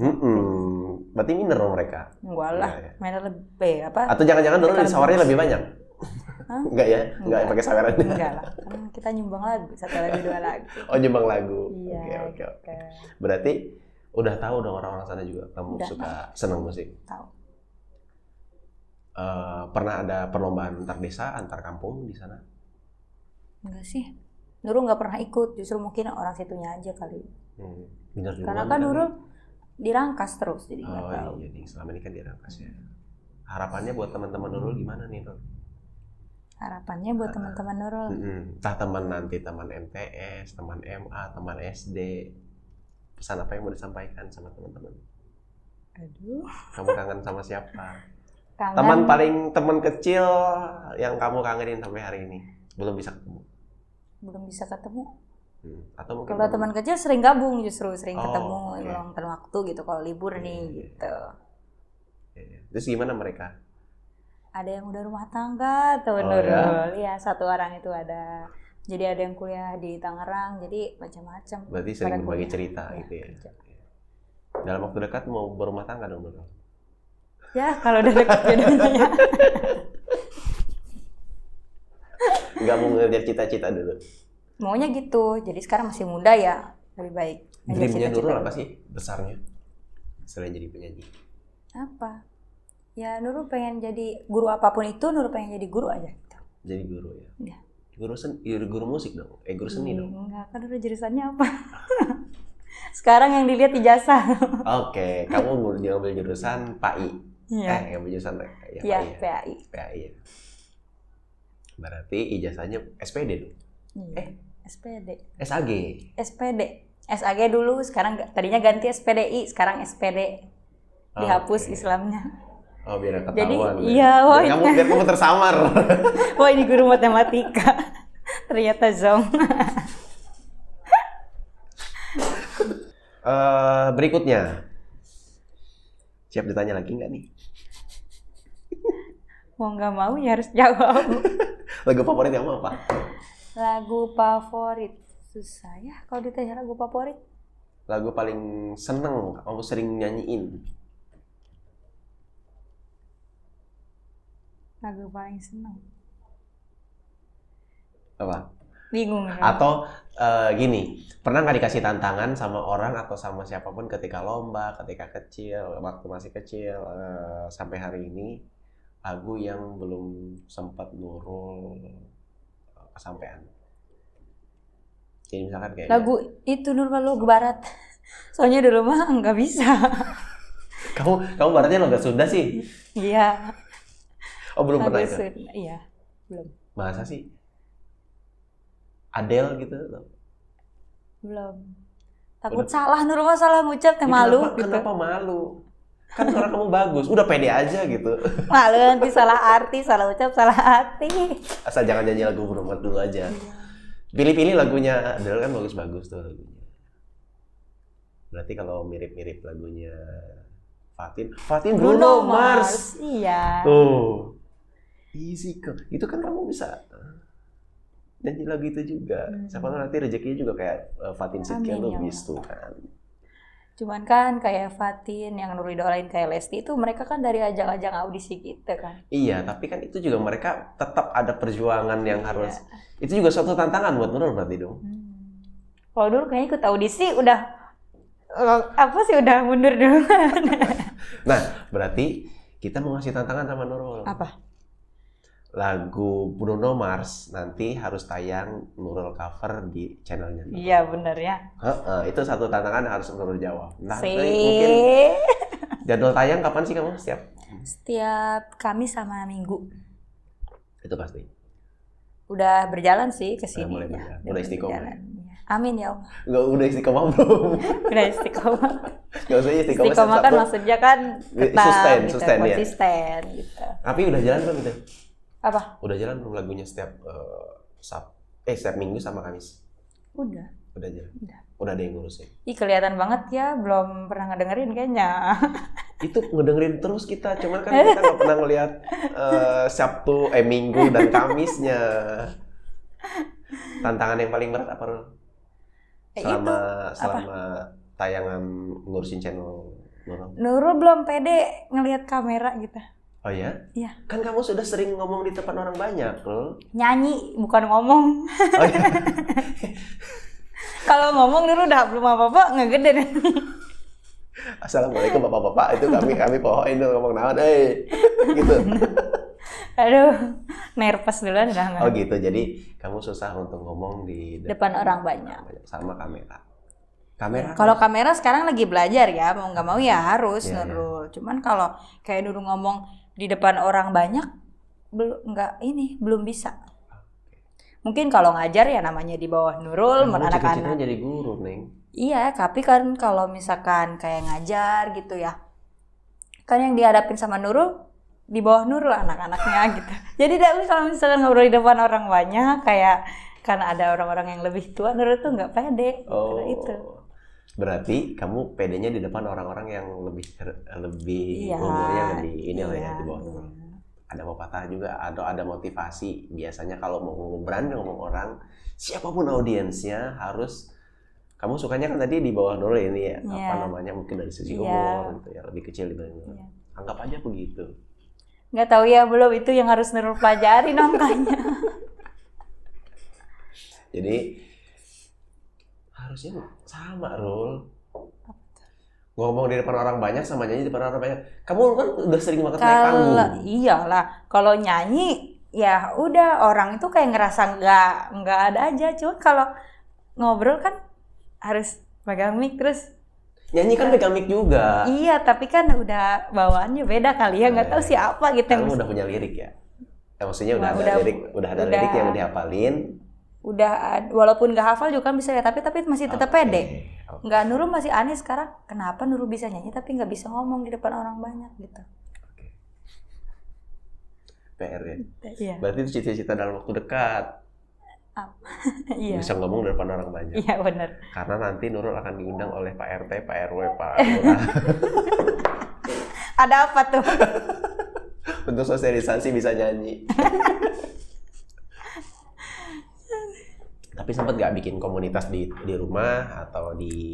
Berarti minder dong mereka. Enggak lah, Ya. mainnya lebih apa? Atau jangan-jangan Nurul sawarnya lebih banyak? Hah? Enggak ya? Enggak pakai saweran. Enggak lah, kan kita nyumbang lagu, 1 lagu 2 lagu. Oh, nyumbang lagu. Iya. Oke. Gitu. Berarti udah tahu dong orang-orang sana juga kamu Udah suka senang musik. Tahu. Pernah ada perlombaan antar desa, antar kampung di sana? Enggak sih. Nurul nggak pernah ikut, justru mungkin orang situnya aja kali. Minder duluan Karena kan Nurul dirangkas terus, jadi nggak tahu. Oh iya nih, selama ini kan dirangkas ya. Harapannya buat teman-teman Nurul gimana nih, Nurul? Harapannya buat teman-teman Nurul. Entah teman nanti, teman MTS, teman MA, teman SD. Pesan apa yang mau disampaikan sama teman-teman? Aduh. Kamu kangen sama siapa? Kangen. Teman kecil yang kamu kangenin sampai hari ini belum bisa ketemu. Belum bisa ketemu. Atau mungkin Kalau teman kecil sering gabung, justru sering Oh, ketemu, oke. meluangkan waktu gitu kalau libur nih Iya. gitu. Iya. Terus gimana mereka? Ada yang udah rumah tangga teman Oh, Nurul. Iya, 1 orang itu ada. Jadi ada yang kuliah di Tangerang, jadi macam-macam. Berarti sering Pada berbagi kuliah. cerita Iya, gitu ya. kerja. Dalam waktu dekat mau berumah tangga dong, Nurul? Ya, kalau udah deket jodohnya ya. Nggak mau ngejar cita-cita dulu. Maunya gitu. Jadi sekarang masih muda ya, lebih baik. ngejar Dreamnya cita-cita Nurul dulu. apa sih besarnya? Selain jadi penyanyi. Apa? Ya Nurul pengen jadi guru apapun itu, Nurul pengen jadi guru aja gitu. Jadi guru ya? Iya. Guru musik dong? Guru seni dong? Enggak, kan udah jurusannya apa? Sekarang yang dilihat ijazah. Oke, kamu ngambil jurusan PAI. Iya. Ngambil jurusan Iya, PAI ya? PAI. PAI ya. Berarti ijazahnya SPD dong? Iya. SPD. SAG? SPD. SAG dulu, sekarang tadinya ganti SPDI, sekarang SPD. Dihapus Oke. Islamnya. Oh, biar ketahuan. Jadi, ya. iya, wah, Biar kamu tersamar. Wah, ini guru matematika. Ternyata zong. Berikutnya. Siap ditanya lagi nggak nih? Mau nggak mau ya harus jawab. Lagu favorit kamu apa? Lagu favorit. Susah ya kalau ditanya lagu favorit. Lagu paling seneng kamu sering nyanyiin? Lagu paling seneng. Apa? Bingung ya. Atau gini, pernah nggak dikasih tantangan sama orang atau sama siapapun ketika lomba, ketika kecil, waktu masih kecil, sampai hari ini, lagu yang belum sempat Nurul kesampaian? Jadi misalkan kayak Lagu itu Nur lagu barat. Soalnya dulu mah nggak bisa. kamu baratnya lo nggak Sunda sih? Iya. Oh belum Lagu pernah itu? Sunda. Iya, belum. Masa sih? Adele gitu? Belum. Takut salah Nur mah salah ngucap teh Ya, malu gitu. Kenapa malu? Kan suara kamu bagus, udah pede aja gitu. Malu nanti salah arti, salah ucap, salah arti. Asal jangan nyanyi lagu Bruno dulu aja. Pilih-pilih lagunya Adele kan bagus-bagus tuh lagunya. Berarti kalau mirip-mirip lagunya Fatin Bruno Mars. Iya. Tuh. Easy kok. Itu kan kamu bisa nyanyi lagu itu juga. Siapa tahu nanti rezekinya juga kayak Fatin Shidqia Amin, ya Lubis Allah. tuh kan. Cuman kan kayak Fatin yang Nurul idolain kayak Lesti itu mereka kan dari ajang-ajang audisi gitu kan. Iya, tapi kan itu juga mereka tetap ada perjuangan yang harus. Itu juga suatu tantangan buat Nurul berarti dong. Kalau dulu kayaknya ikut audisi udah udah mundur dulu. Nah, berarti kita mau ngasih tantangan sama Nurul. Apa? Lagu Bruno Mars nanti harus tayang Nurul cover di channelnya Nurul. Iya bener ya. Itu satu tantangan yang harus Nurul jawab. Nah, Sih. mungkin Jadwal tayang kapan sih kamu Setiap Kamis sama Minggu. Itu pasti. Udah berjalan sih ke sini. Mulai berjalan. Udah istiqomah. Berjalan. Amin ya Allah. Nggak, udah istiqomah belum? Udah istiqomah. Nggak usah istiqomah. Istiqomah kan maksudnya kan tetap sustain, konsisten ya? gitu. Tapi udah jalan belum itu? Apa? Udah jalan belum lagunya setiap Minggu sama Kamis? Udah jalan. Udah ada yang ngurusin. Ih, kelihatan banget ya, belum pernah ngedengerin kayaknya. Itu ngedengerin terus kita, cuman kan kita nggak pernah ngeliat Minggu dan Kamisnya. Tantangan yang paling berat apa, Rul? Selama tayangan ngurusin channel Nurul? Nurul belum pede ngelihat kamera gitu. Oh ya? Iya. Kan kamu sudah sering ngomong di depan orang banyak, Rul. Nyanyi, bukan ngomong. Oh ya? Kalau ngomong Nurul udah belum apa-apa, ngegede. Assalamualaikum bapak-bapak, itu kami pohoin tuh ngomong naon, gitu. Aduh, nervous duluan udah nggak. Oh gitu, jadi kamu susah untuk ngomong di depan orang banyak. Sama kamera. Kalau kamera sekarang lagi belajar ya, mau nggak mau ya harus Nurul. Ya. Cuman kalau kayak Nurul ngomong di depan orang banyak, belum bisa. Mungkin kalau ngajar ya namanya di bawah Nurul, anak-anak. Jadi guru, Neng. Iya, tapi kan kalau misalkan kayak ngajar gitu ya, kan yang dihadapin sama Nurul di bawah Nurul anak-anaknya gitu. Jadi kalau misalkan ngobrol di depan orang banyak, kayak karena ada orang-orang yang lebih tua, Nurul tuh nggak pede. Itu. Berarti kamu pedenya di depan orang-orang yang lebih umurnya lebih ya di bawah Nurul. Ada pepatah juga, ada motivasi. Biasanya kalau mau berani ngomong orang, siapapun audiensnya harus, kamu sukanya kan tadi di bawah Nurul ini ya, apa namanya, mungkin dari sisi umur gitu ya, lebih kecil dibanding Nurul. Anggap aja begitu. Nggak tahu ya, belum, itu yang harus Nurul pelajari makanya. Jadi harusnya sama, Rul. Ngomong di depan orang banyak sama nyanyi di depan orang banyak. Kamu kan udah sering banget naik panggung. Iyalah, kalau nyanyi ya udah, orang itu kayak ngerasa nggak ada aja. Cuma kalau ngobrol kan harus pegang mic terus. Nyanyi kan pegang mic juga. Iya, tapi kan udah bawaannya beda kali ya, nggak tahu siapa gitu. Kamu udah punya lirik ya? Maksudnya udah ada lirik yang dihafalin. Udah, walaupun nggak hafal juga kan bisa ya, tapi masih tetap pede. Nggak, Nurul masih aneh sekarang. Kenapa Nurul bisa nyanyi tapi nggak bisa ngomong di depan orang banyak gitu? PR ya? Iya. Berarti itu cita-cita dalam waktu dekat. Iya. Bisa ngomong di depan orang banyak. Iya, benar. Karena nanti Nurul akan diundang oleh Pak RT, Pak RW, Pak Lurah. Ada apa tuh? Untuk sosialisasi bisa nyanyi. Tapi sempat gak bikin komunitas di rumah atau di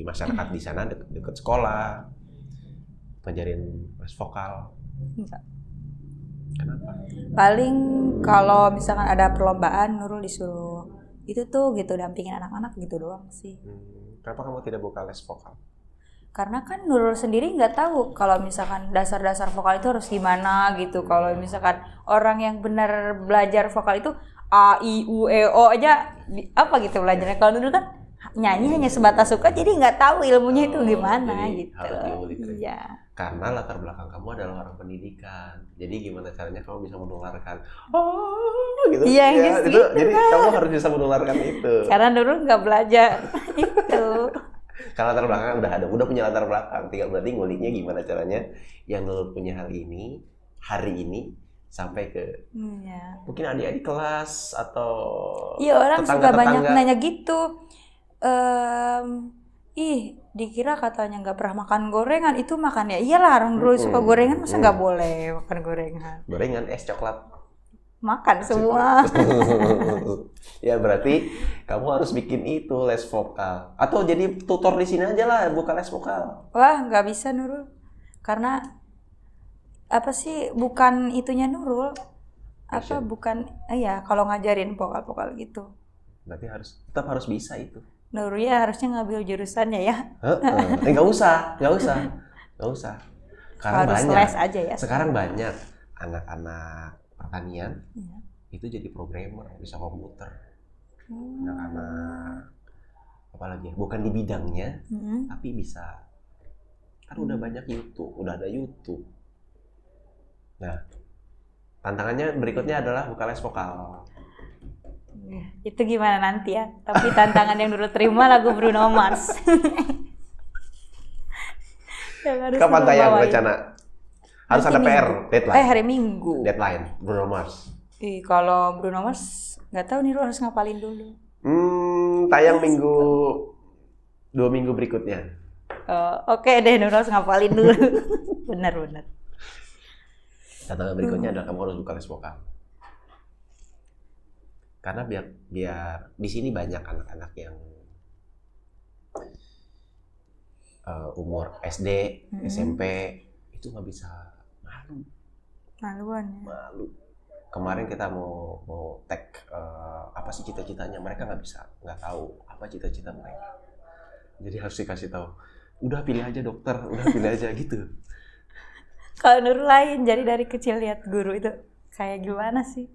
masyarakat di sana deket sekolah, ngajarin les vokal? Enggak. Kenapa? Paling kalau misalkan ada perlombaan, Nurul disuruh itu tuh gitu, dampingin anak-anak gitu doang sih. Kenapa kamu tidak buka les vokal? Karena kan Nurul sendiri nggak tahu kalau misalkan dasar-dasar vokal itu harus gimana gitu. Kalau misalkan orang yang benar belajar vokal itu A, I, U, E, O aja apa gitu belajarnya. Kalau Nurul kan nyanyi hanya sebatas suka, jadi nggak tahu ilmunya itu gimana gitu. Harus diulik. Iya. Karena latar belakang kamu adalah orang pendidikan. Jadi gimana caranya kamu bisa menularkan gitu. Iya, ya, gitu. Jadi kamu harus bisa menularkan itu. Karena Nurul nggak belajar itu. Kalau latar belakang udah punya latar belakang, tinggal berarti nguliknya gimana caranya yang Nurul punya hari ini sampai ke mungkin adik-adik kelas atau orang suka banyak nanya gitu. Dikira katanya nggak pernah makan gorengan, itu makan ya iyalah, orang dulu suka gorengan, masa nggak boleh makan gorengan, es coklat makan semua. Ya berarti kamu harus bikin itu les vokal atau jadi tutor di sini aja lah, buka les vokal. Wah, nggak bisa Nurul, karena apa sih, bukan itunya Nurul, bukan kalau ngajarin vokal gitu. Berarti tetap harus bisa itu. Nurul ya harusnya ngambil jurusannya ya. Nggak usah. Karena harus banyak. Les aja ya. Sekarang banyak anak-anak pertanian itu jadi programmer, bisa komputer. Anak-anak apalagi bukan di bidangnya, tapi bisa Kan udah banyak YouTube, udah ada YouTube. Nah, tantangannya berikutnya adalah buka les vokal. Itu gimana nanti ya? Tapi tantangan yang Nurul terima lagu Bruno Mars. Kapan tayang rencana? Harus ada PR, deadline. Hari Minggu. Deadline, Bruno Mars. Kalau Bruno Mars, nggak tahu nih Nurul harus ngapalin dulu. Tayang 2 minggu berikutnya. Oke deh, Nurul harus ngapalin dulu. Benar. Tantangan berikutnya adalah kamu harus buka les vokal. Karena biar di sini banyak anak-anak yang umur SD, SMP itu nggak bisa, malu. Kemarin kita mau tag apa sih cita-citanya, mereka nggak tahu apa cita-cita mereka. Jadi harus dikasih tahu. Udah pilih aja dokter, udah pilih aja gitu. Kalau Nurul lain, jadi dari kecil lihat guru itu kayak gimana sih?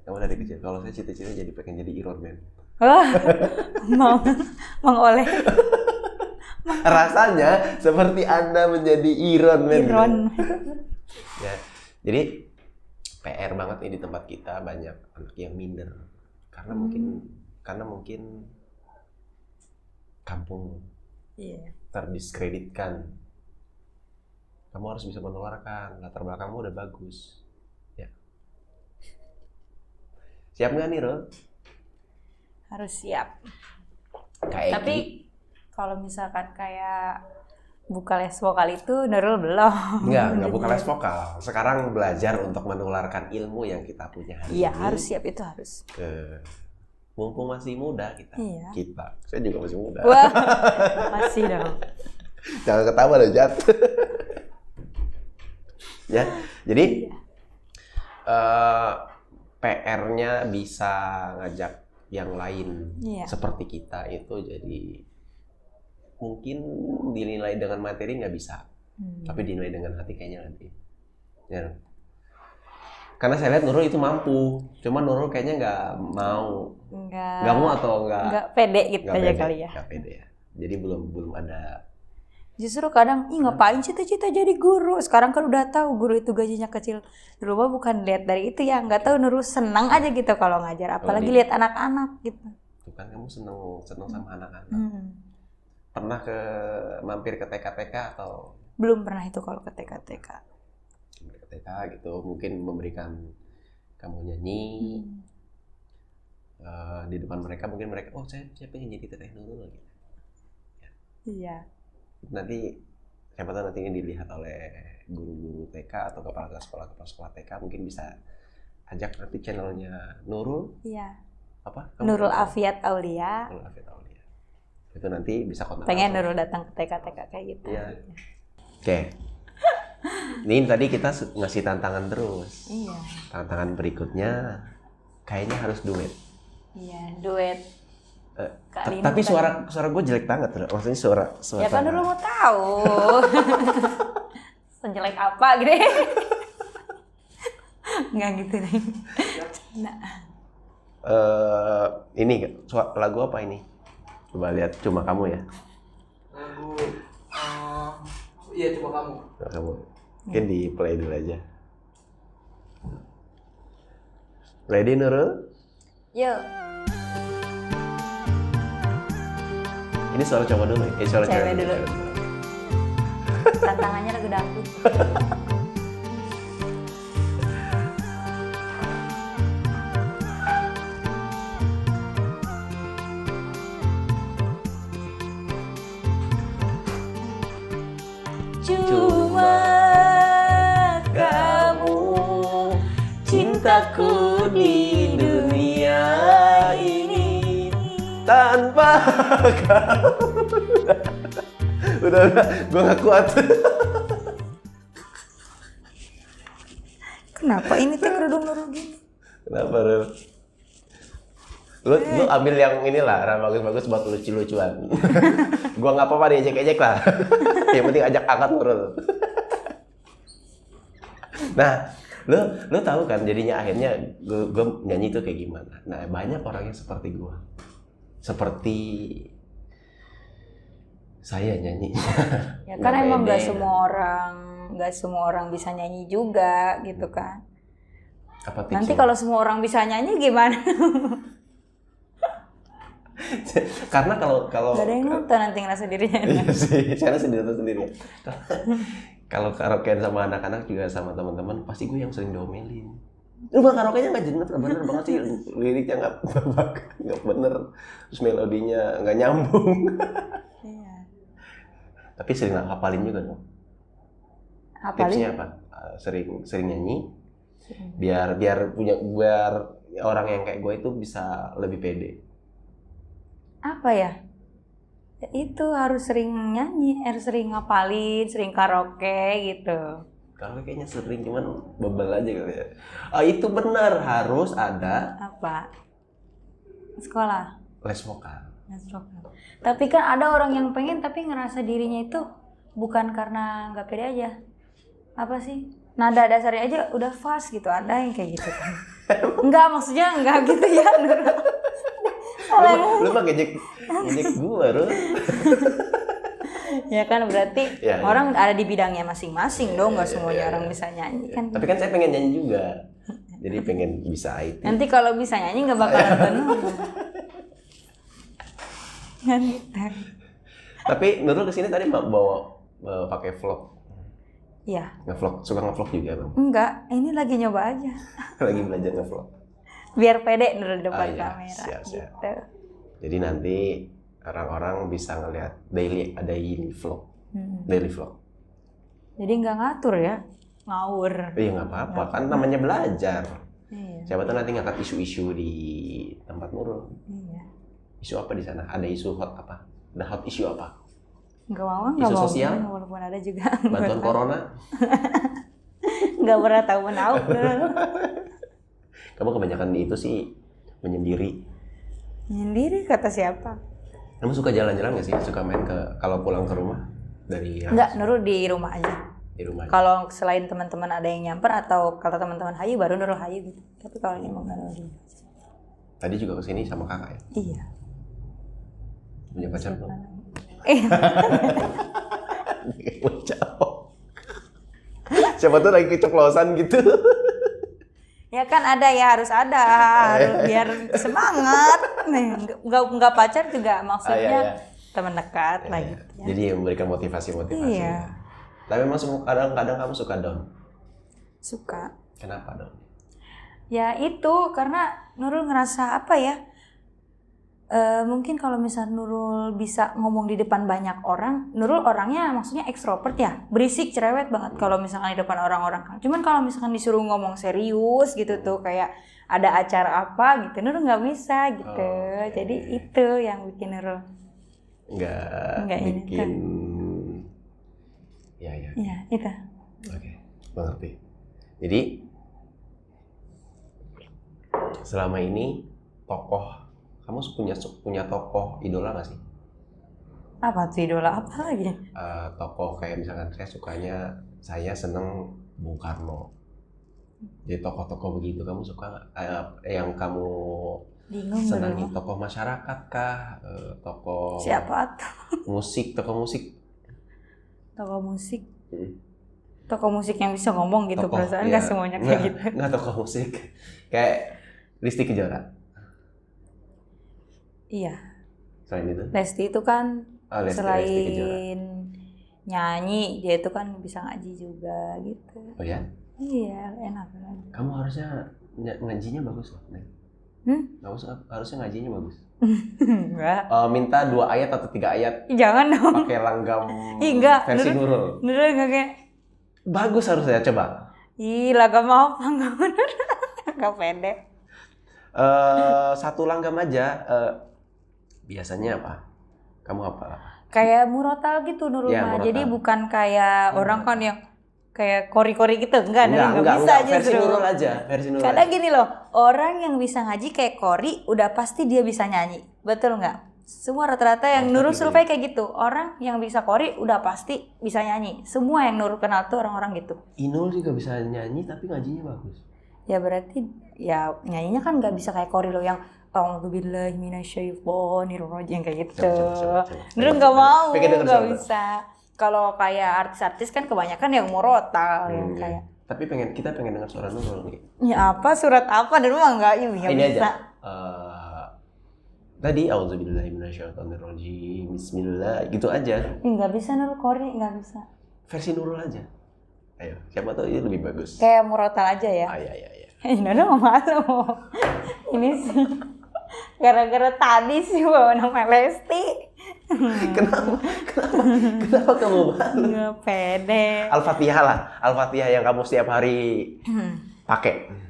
Kamu dari kecil. Kalau saya cita-cita pengen jadi Iron Man. Wah, Mang Oleh. Rasanya seperti Anda menjadi Iron Man. Ya, jadi PR banget nih di tempat kita, banyak anak yang minder karena mungkin kampung terdiskreditkan. Kamu harus bisa menularkan, latar belakangmu udah bagus. Ya. Siap nggak nih, Ro? Harus siap. Tapi kalau misalkan kayak buka les vokal itu Nurul belum. Nggak buka les vokal. Sekarang belajar untuk menularkan ilmu yang kita punya hari ini. Iya, harus siap, itu harus. Mumpung masih muda kita. Iya. Saya juga masih muda. Wah, masih dong. Jangan ketawa loh, Jat. Ya, jadi PR-nya bisa ngajak yang lain seperti kita itu, jadi mungkin dinilai dengan materi nggak bisa, tapi dinilai dengan hati kayaknya lebih. Ya. Karena saya lihat Nurul itu mampu, cuma Nurul kayaknya nggak mau atau nggak pede gitu aja kali ya. Nggak pede ya. Jadi belum ada. Justru kadang, ngapain cita-cita jadi guru? Sekarang kan udah tahu guru itu gajinya kecil. Dulu mah bukan lihat dari itu ya, nggak tahu Nurul senang aja gitu kalau ngajar, apalagi lihat anak-anak gitu. Tuh kan kamu seneng sama anak-anak. Pernah mampir ke TK-TK atau? Belum pernah itu kalau ke TK-TK. Ke TK gitu, mungkin memberikan kamu nyanyi di depan mereka, mungkin mereka, saya pengen jadi Teteh Nurul gitu. Ya. Iya. Nanti siapa tahu nanti ini dilihat oleh guru-guru TK atau kepala sekolah TK, mungkin bisa ajak nanti channelnya Nurul. Iya. Apa? Nurul Afiat Aulia. Nurul Afiat Aulia. Itu nanti bisa kontak. Pengen Nurul datang ke TK-TK kayak gitu. Iya. Oke. Ini tadi kita ngasih tantangan terus. Iya. Tantangan berikutnya kayaknya harus duet. Iya, duet. Tapi suara gue jelek banget, maksudnya suara. Ya kan dulu mau tahu. Sejelek apa gitu. Nggak gitu deh. Nah. Ini lagu apa ini? Coba lihat, Cuma Kamu ya. Lagu iya Cuma Kamu. Cuma Kamu. Mungkin di play dulu aja. Ready, Nurul? Yuk. Ini suara cowok dulu ya? Suara cewek dulu. Tantangannya lagu dangdut. Cuma kamu cintaku di dunia ini. Tanpa kamu. Udah, gue gak kuat. Kenapa ini teh kerudung Nurul gini? Kenapa, Rul? Lu ambil yang inilah, bagus-bagus buat lucu-lucuan. Gua nggak apa-apa diejek-ejek lah. Yang penting ajak angkat Nurul. Nah, lu tahu kan jadinya akhirnya gue nyanyi itu kayak gimana. Nah, banyak orang yang seperti gue. Seperti Saya nyanyi. Ya kan Nggak emang nggak pede. semua orang bisa nyanyi juga gitu kan. Apa Nanti tipsnya? kalau semua orang bisa nyanyi gimana? Karena kalau Gak ada yang nonton nanti ngerasa dirinya iya enak. sih, saya sendiri. Kalau karaokean sama anak-anak juga sama teman-teman, pasti gue yang sering diomelin. Lu bang karaoke-nya nggak bener banget sih, liriknya nggak bener, terus melodinya nggak nyambung. Iya. Tapi sering hafalin juga dong. Apalagi Tipsnya apa? Sering nyanyi, biar orang yang kayak gue itu bisa lebih pede. apa ya? Ya itu harus sering nyanyi, harus sering ngapalin, sering karaoke gitu. Kalau kayaknya sering cuman bebel aja kali ya. Itu benar harus ada Apa? Sekolah. les vokal. Les vokal. Tapi kan ada orang yang pengen tapi ngerasa dirinya itu bukan karena nggak pede aja. Apa sih? Nada dasarnya aja udah fast gitu. Ada yang kayak gitu kan. Enggak, maksudnya enggak gitu ya. Lu mah ngejek gua, Rul. Ya kan berarti Ya, orang ada di bidangnya masing-masing dong, nggak semuanya orang bisa nyanyi kan. Tapi kan saya pengen nyanyi juga. Jadi pengen bisa IT. Nanti kalau bisa nyanyi nggak bakalan penuh. Kan gitu. Tapi Nurul kesini tadi bawa pakai vlog. Iya. Suka ngevlog juga Bang. Enggak, ini lagi nyoba aja. Lagi belajar ngevlog. Biar pede dulu di depan Ah, iya. kamera Siap. gitu. Jadi nanti orang-orang bisa ngelihat daily vlog. Hmm. Daily vlog. Jadi nggak ngatur ya, ngawur. Iya nggak apa-apa, kan namanya belajar. Iya. Siapa tahu nanti ngangkat isu-isu di tempat Nurul. Iya. Isu apa di sana? Ada isu hot apa? Ada hot isu apa? Nggak mau, nggak Isu mau. sosial? Walaupun ada juga. Bantuan corona? Nggak pernah tahu menahu. Kamu kebanyakan di itu sih menyendiri. Sendiri kata siapa? Kamu suka jalan-jalan nggak sih? Suka main kalau pulang ke rumah dari Nggak, Nurul di rumah aja. di rumah? Kalau selain teman-teman ada yang nyamper atau kalau teman-teman hayu baru Nurul hayu gitu. Tapi kalau ini emang nggak ada lagi. Tadi juga kesini sama kakak ya? Iya. Punya pacar belum? Siapa tuh lagi keceplosan gitu. Ya kan ada ya, harus ada, harus biar semangat. Nih, nggak pacar juga maksudnya iya. teman dekat lah Iya. gitu ya. Jadi memberikan motivasi-motivasi. Iya. Tapi memang kadang-kadang kamu suka down. Suka. Kenapa down? Ya itu karena Nurul ngerasa apa ya? Mungkin kalau misal Nurul bisa ngomong di depan banyak orang, Nurul orangnya maksudnya ekstrovert ya, berisik cerewet banget kalau misalkan di depan orang-orang kan. Cuman kalau misalkan disuruh ngomong serius gitu tuh kayak ada acara apa gitu, Nurul nggak bisa gitu. Oh, oke. Jadi itu yang bikin Nurul Nggak ini bikin. Ya. ya itu. Oke, mengerti. Jadi selama ini kamu punya tokoh idola nggak sih? Apa tuh idola apa lagi? Tokoh kayak misalkan saya seneng Bung Karno. Jadi tokoh-tokoh begitu kamu suka nggak? Yang kamu Bingung senangi Nurul. tokoh masyarakat kah? Tokoh Siapa tuh? tokoh musik. Tokoh musik. Hmm. Tokoh musik yang bisa ngomong gitu, perasaan nggak semuanya kayak gitu. Nggak tokoh musik. Kayak Lesti Kejora. Iya. Selain itu? Lesti itu kan Lesti Kejora. selain nyanyi, dia itu kan bisa ngaji juga gitu. Oh ya? Iya, enak kan. Kamu harusnya ngajinya bagus loh. Neng. Harusnya ngajinya bagus. Enggak. Minta 2 ayat atau 3 ayat Jangan dong. pakai langgam Ih, enggak. versi Nurul. Nurul enggak kayak, Bagus harusnya, coba. ih lah gak mau apa, enggak bener. Gak pede. Satu langgam aja. Biasanya apa? Kamu apa? Kayak murotal gitu Nurul Ya, mah. murotal. Jadi bukan kayak orang kan yang kayak kori-kori gitu. Enggak, Nurul enggak bisa aja versi Nurul aja, versi Nurul. Karena aja. gini loh, orang yang bisa ngaji kayak Kori udah pasti dia bisa nyanyi. Betul nggak? Semua rata-rata yang Nurul gitu survei kayak gitu. Orang yang bisa Kori udah pasti bisa nyanyi. Semua yang Nurul kenal tuh orang-orang gitu. Inul juga bisa nyanyi tapi ngajinya bagus. Ya berarti ya nyanyinya kan nggak bisa kayak Korilo yang A'udzubillahi minasyaitonirrajim kayak gitu. Nurul nggak mau, nggak bisa. Kalau kayak artis-artis kan kebanyakan yang murotal yang kayak. Tapi kita pengen dengar suara Nurul nih. Ya apa surat apa Nurul nggak ini nggak bisa. Aja. Tadi A'udzubillahi minasyaitonirrajim. Bismillah gitu aja. Nggak bisa Nurul Kori nggak bisa. Versi Nurul aja. Ayo, siapa tahu ini lebih bagus. Kayak murotal aja ya. Iya. Nurul malu. Ini sih gara-gara tadi sih bawa nama Lesti. Kenapa kamu malu? Nggak pede. Al-Fatihah lah, Al-Fatihah yang kamu setiap hari pakai.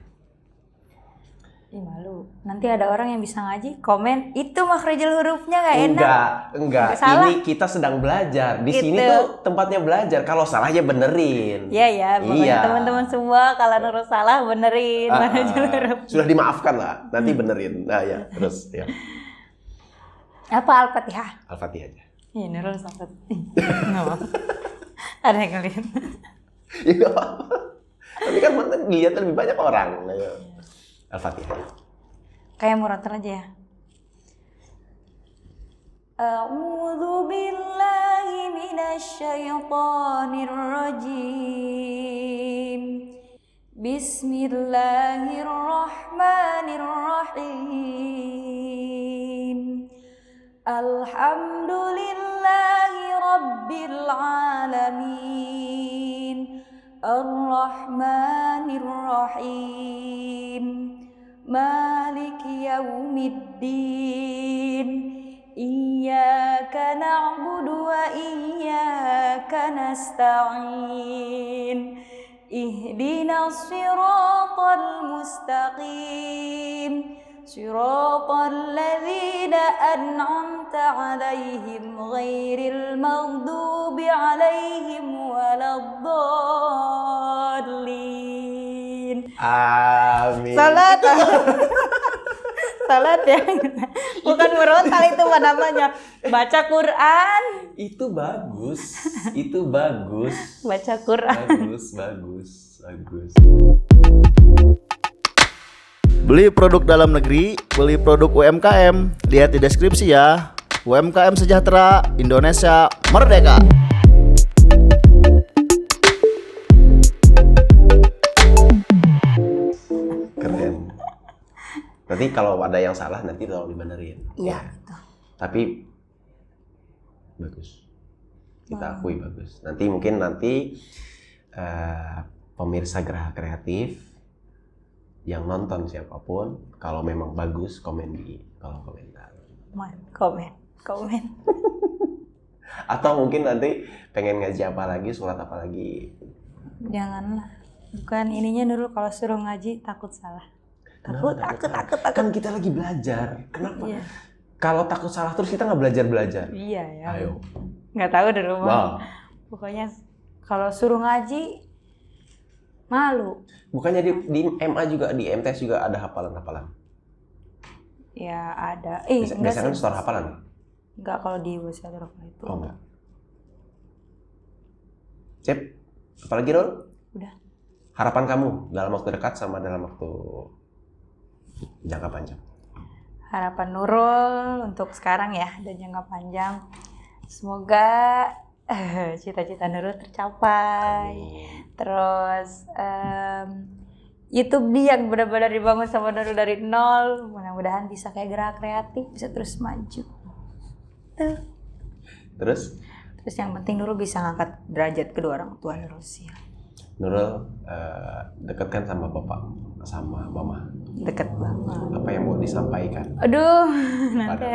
Ih, malu. Nanti ada orang yang bisa ngaji komen itu makhrajul hurufnya nggak enak. Enggak. Ini kita sedang belajar. Di sini tuh tempatnya belajar. Kalau salah ya benerin. Iya. Pokoknya teman-teman semua kalau Nurul salah benerin makhrajul huruf. Sudah dimaafkan lah. Nanti benerin. Nah ya, terus ya. Apa Al-Fatihah? Al-Fatihah aja. Iya, Nurul sampai. Nggak mau. Ada yang ngeliat. Ya nggak apa-apa. Tapi kan dilihat lebih banyak orang. Al-Fatihah. Kayak murotal aja ya. A'udzu billahi minasyaitonir rajim. Bismillahirrahmanirrahim. Alhamdulillahi rabbil alamin. Ar-Rahmanir-Rahim. Maliki yaumiddin. Iyyaka na'budu wa iyyaka nasta'in. Ihdinas siratal mustaqim. Siratal ladzina an'amta 'alaihim ghairil maghdubi 'alaihim waladdallin. Amin. Salat ya. Bukan murotal itu namanya. Baca Quran. Itu bagus. Baca Quran. Bagus. Beli produk dalam negeri, beli produk UMKM. Lihat di deskripsi ya. UMKM sejahtera, Indonesia merdeka. Keren. Nanti kalau ada yang salah nanti tolong dibenerin. Iya. Tapi bagus. Kita akui bagus. Nanti pemirsa Geraha Kreatif yang nonton siapapun, kalau memang bagus komen di kolom komentar. Komen. Atau mungkin nanti pengen ngaji apa lagi, surat apa lagi? Janganlah. Bukan ininya Nurul kalau suruh ngaji takut salah. Takut. Kan kita lagi belajar. Kenapa? Iya. Kalau takut salah terus kita nggak belajar. Iya ya. Ayo. Nggak tahu di rumah. Wow. Pokoknya kalau suruh ngaji malu. Bukannya di MA juga, di MTS juga ada hafalan-hafalan? Ya ada. Biasanya kan store hafalan? Enggak kalau di Wisata itu. Oh enggak. Cep, apalagi Rol? Udah. Harapan kamu dalam waktu dekat sama dalam waktu jangka panjang? Harapan Nurul untuk sekarang ya dan jangka panjang. Semoga cita-cita Nurul tercapai. Amin. Terus YouTube dia yang benar-benar dibangun sama Nurul dari nol. Mudah-mudahan bisa kayak Geraha Kreatif, bisa terus maju. Tuh. Terus yang penting Nurul bisa ngangkat derajat kedua orang tua Nurul sih. Nurul dekat kan sama bapak, sama mama? Deket banget. Apa yang mau disampaikan? Aduh, nanti.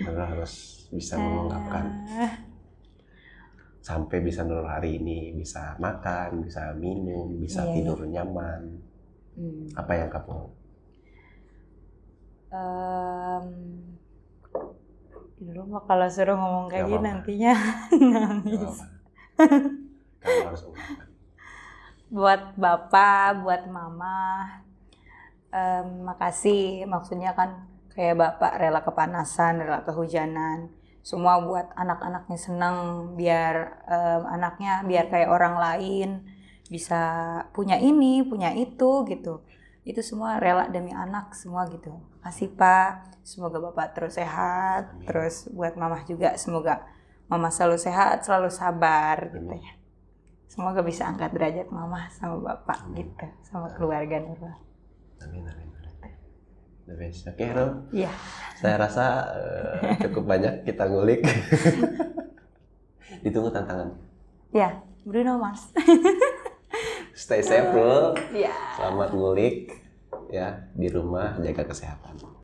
Nurul harus bisa mengungkapkan. Sampai bisa Nurul hari ini bisa makan, bisa minum, bisa tidur nyaman. Apa yang kamu? Dulu mah kalau suruh ngomong kayak gini nantinya nangis. Kamu harus ungkapkan. Buat bapak, buat mama, makasih. Maksudnya kan kayak bapak rela kepanasan, rela kehujanan. Semua buat anak-anaknya senang, biar anaknya biar kayak orang lain, bisa punya ini, punya itu gitu. Itu semua rela demi anak semua gitu. Makasih Pak, semoga Bapak terus sehat. Amin. Terus buat Mama juga, semoga Mama selalu sehat, selalu sabar gitu ya. Semoga bisa angkat derajat Mama sama Bapak gitu, sama keluarga Nurul. Amin. The best. Oke, Nurul. Iya. Saya rasa cukup banyak kita ngulik. Ditunggu tantangan. Ya, Bruno Mars. Stay safe, Nurul. Iya. Selamat ngulik ya di rumah, jaga kesehatan.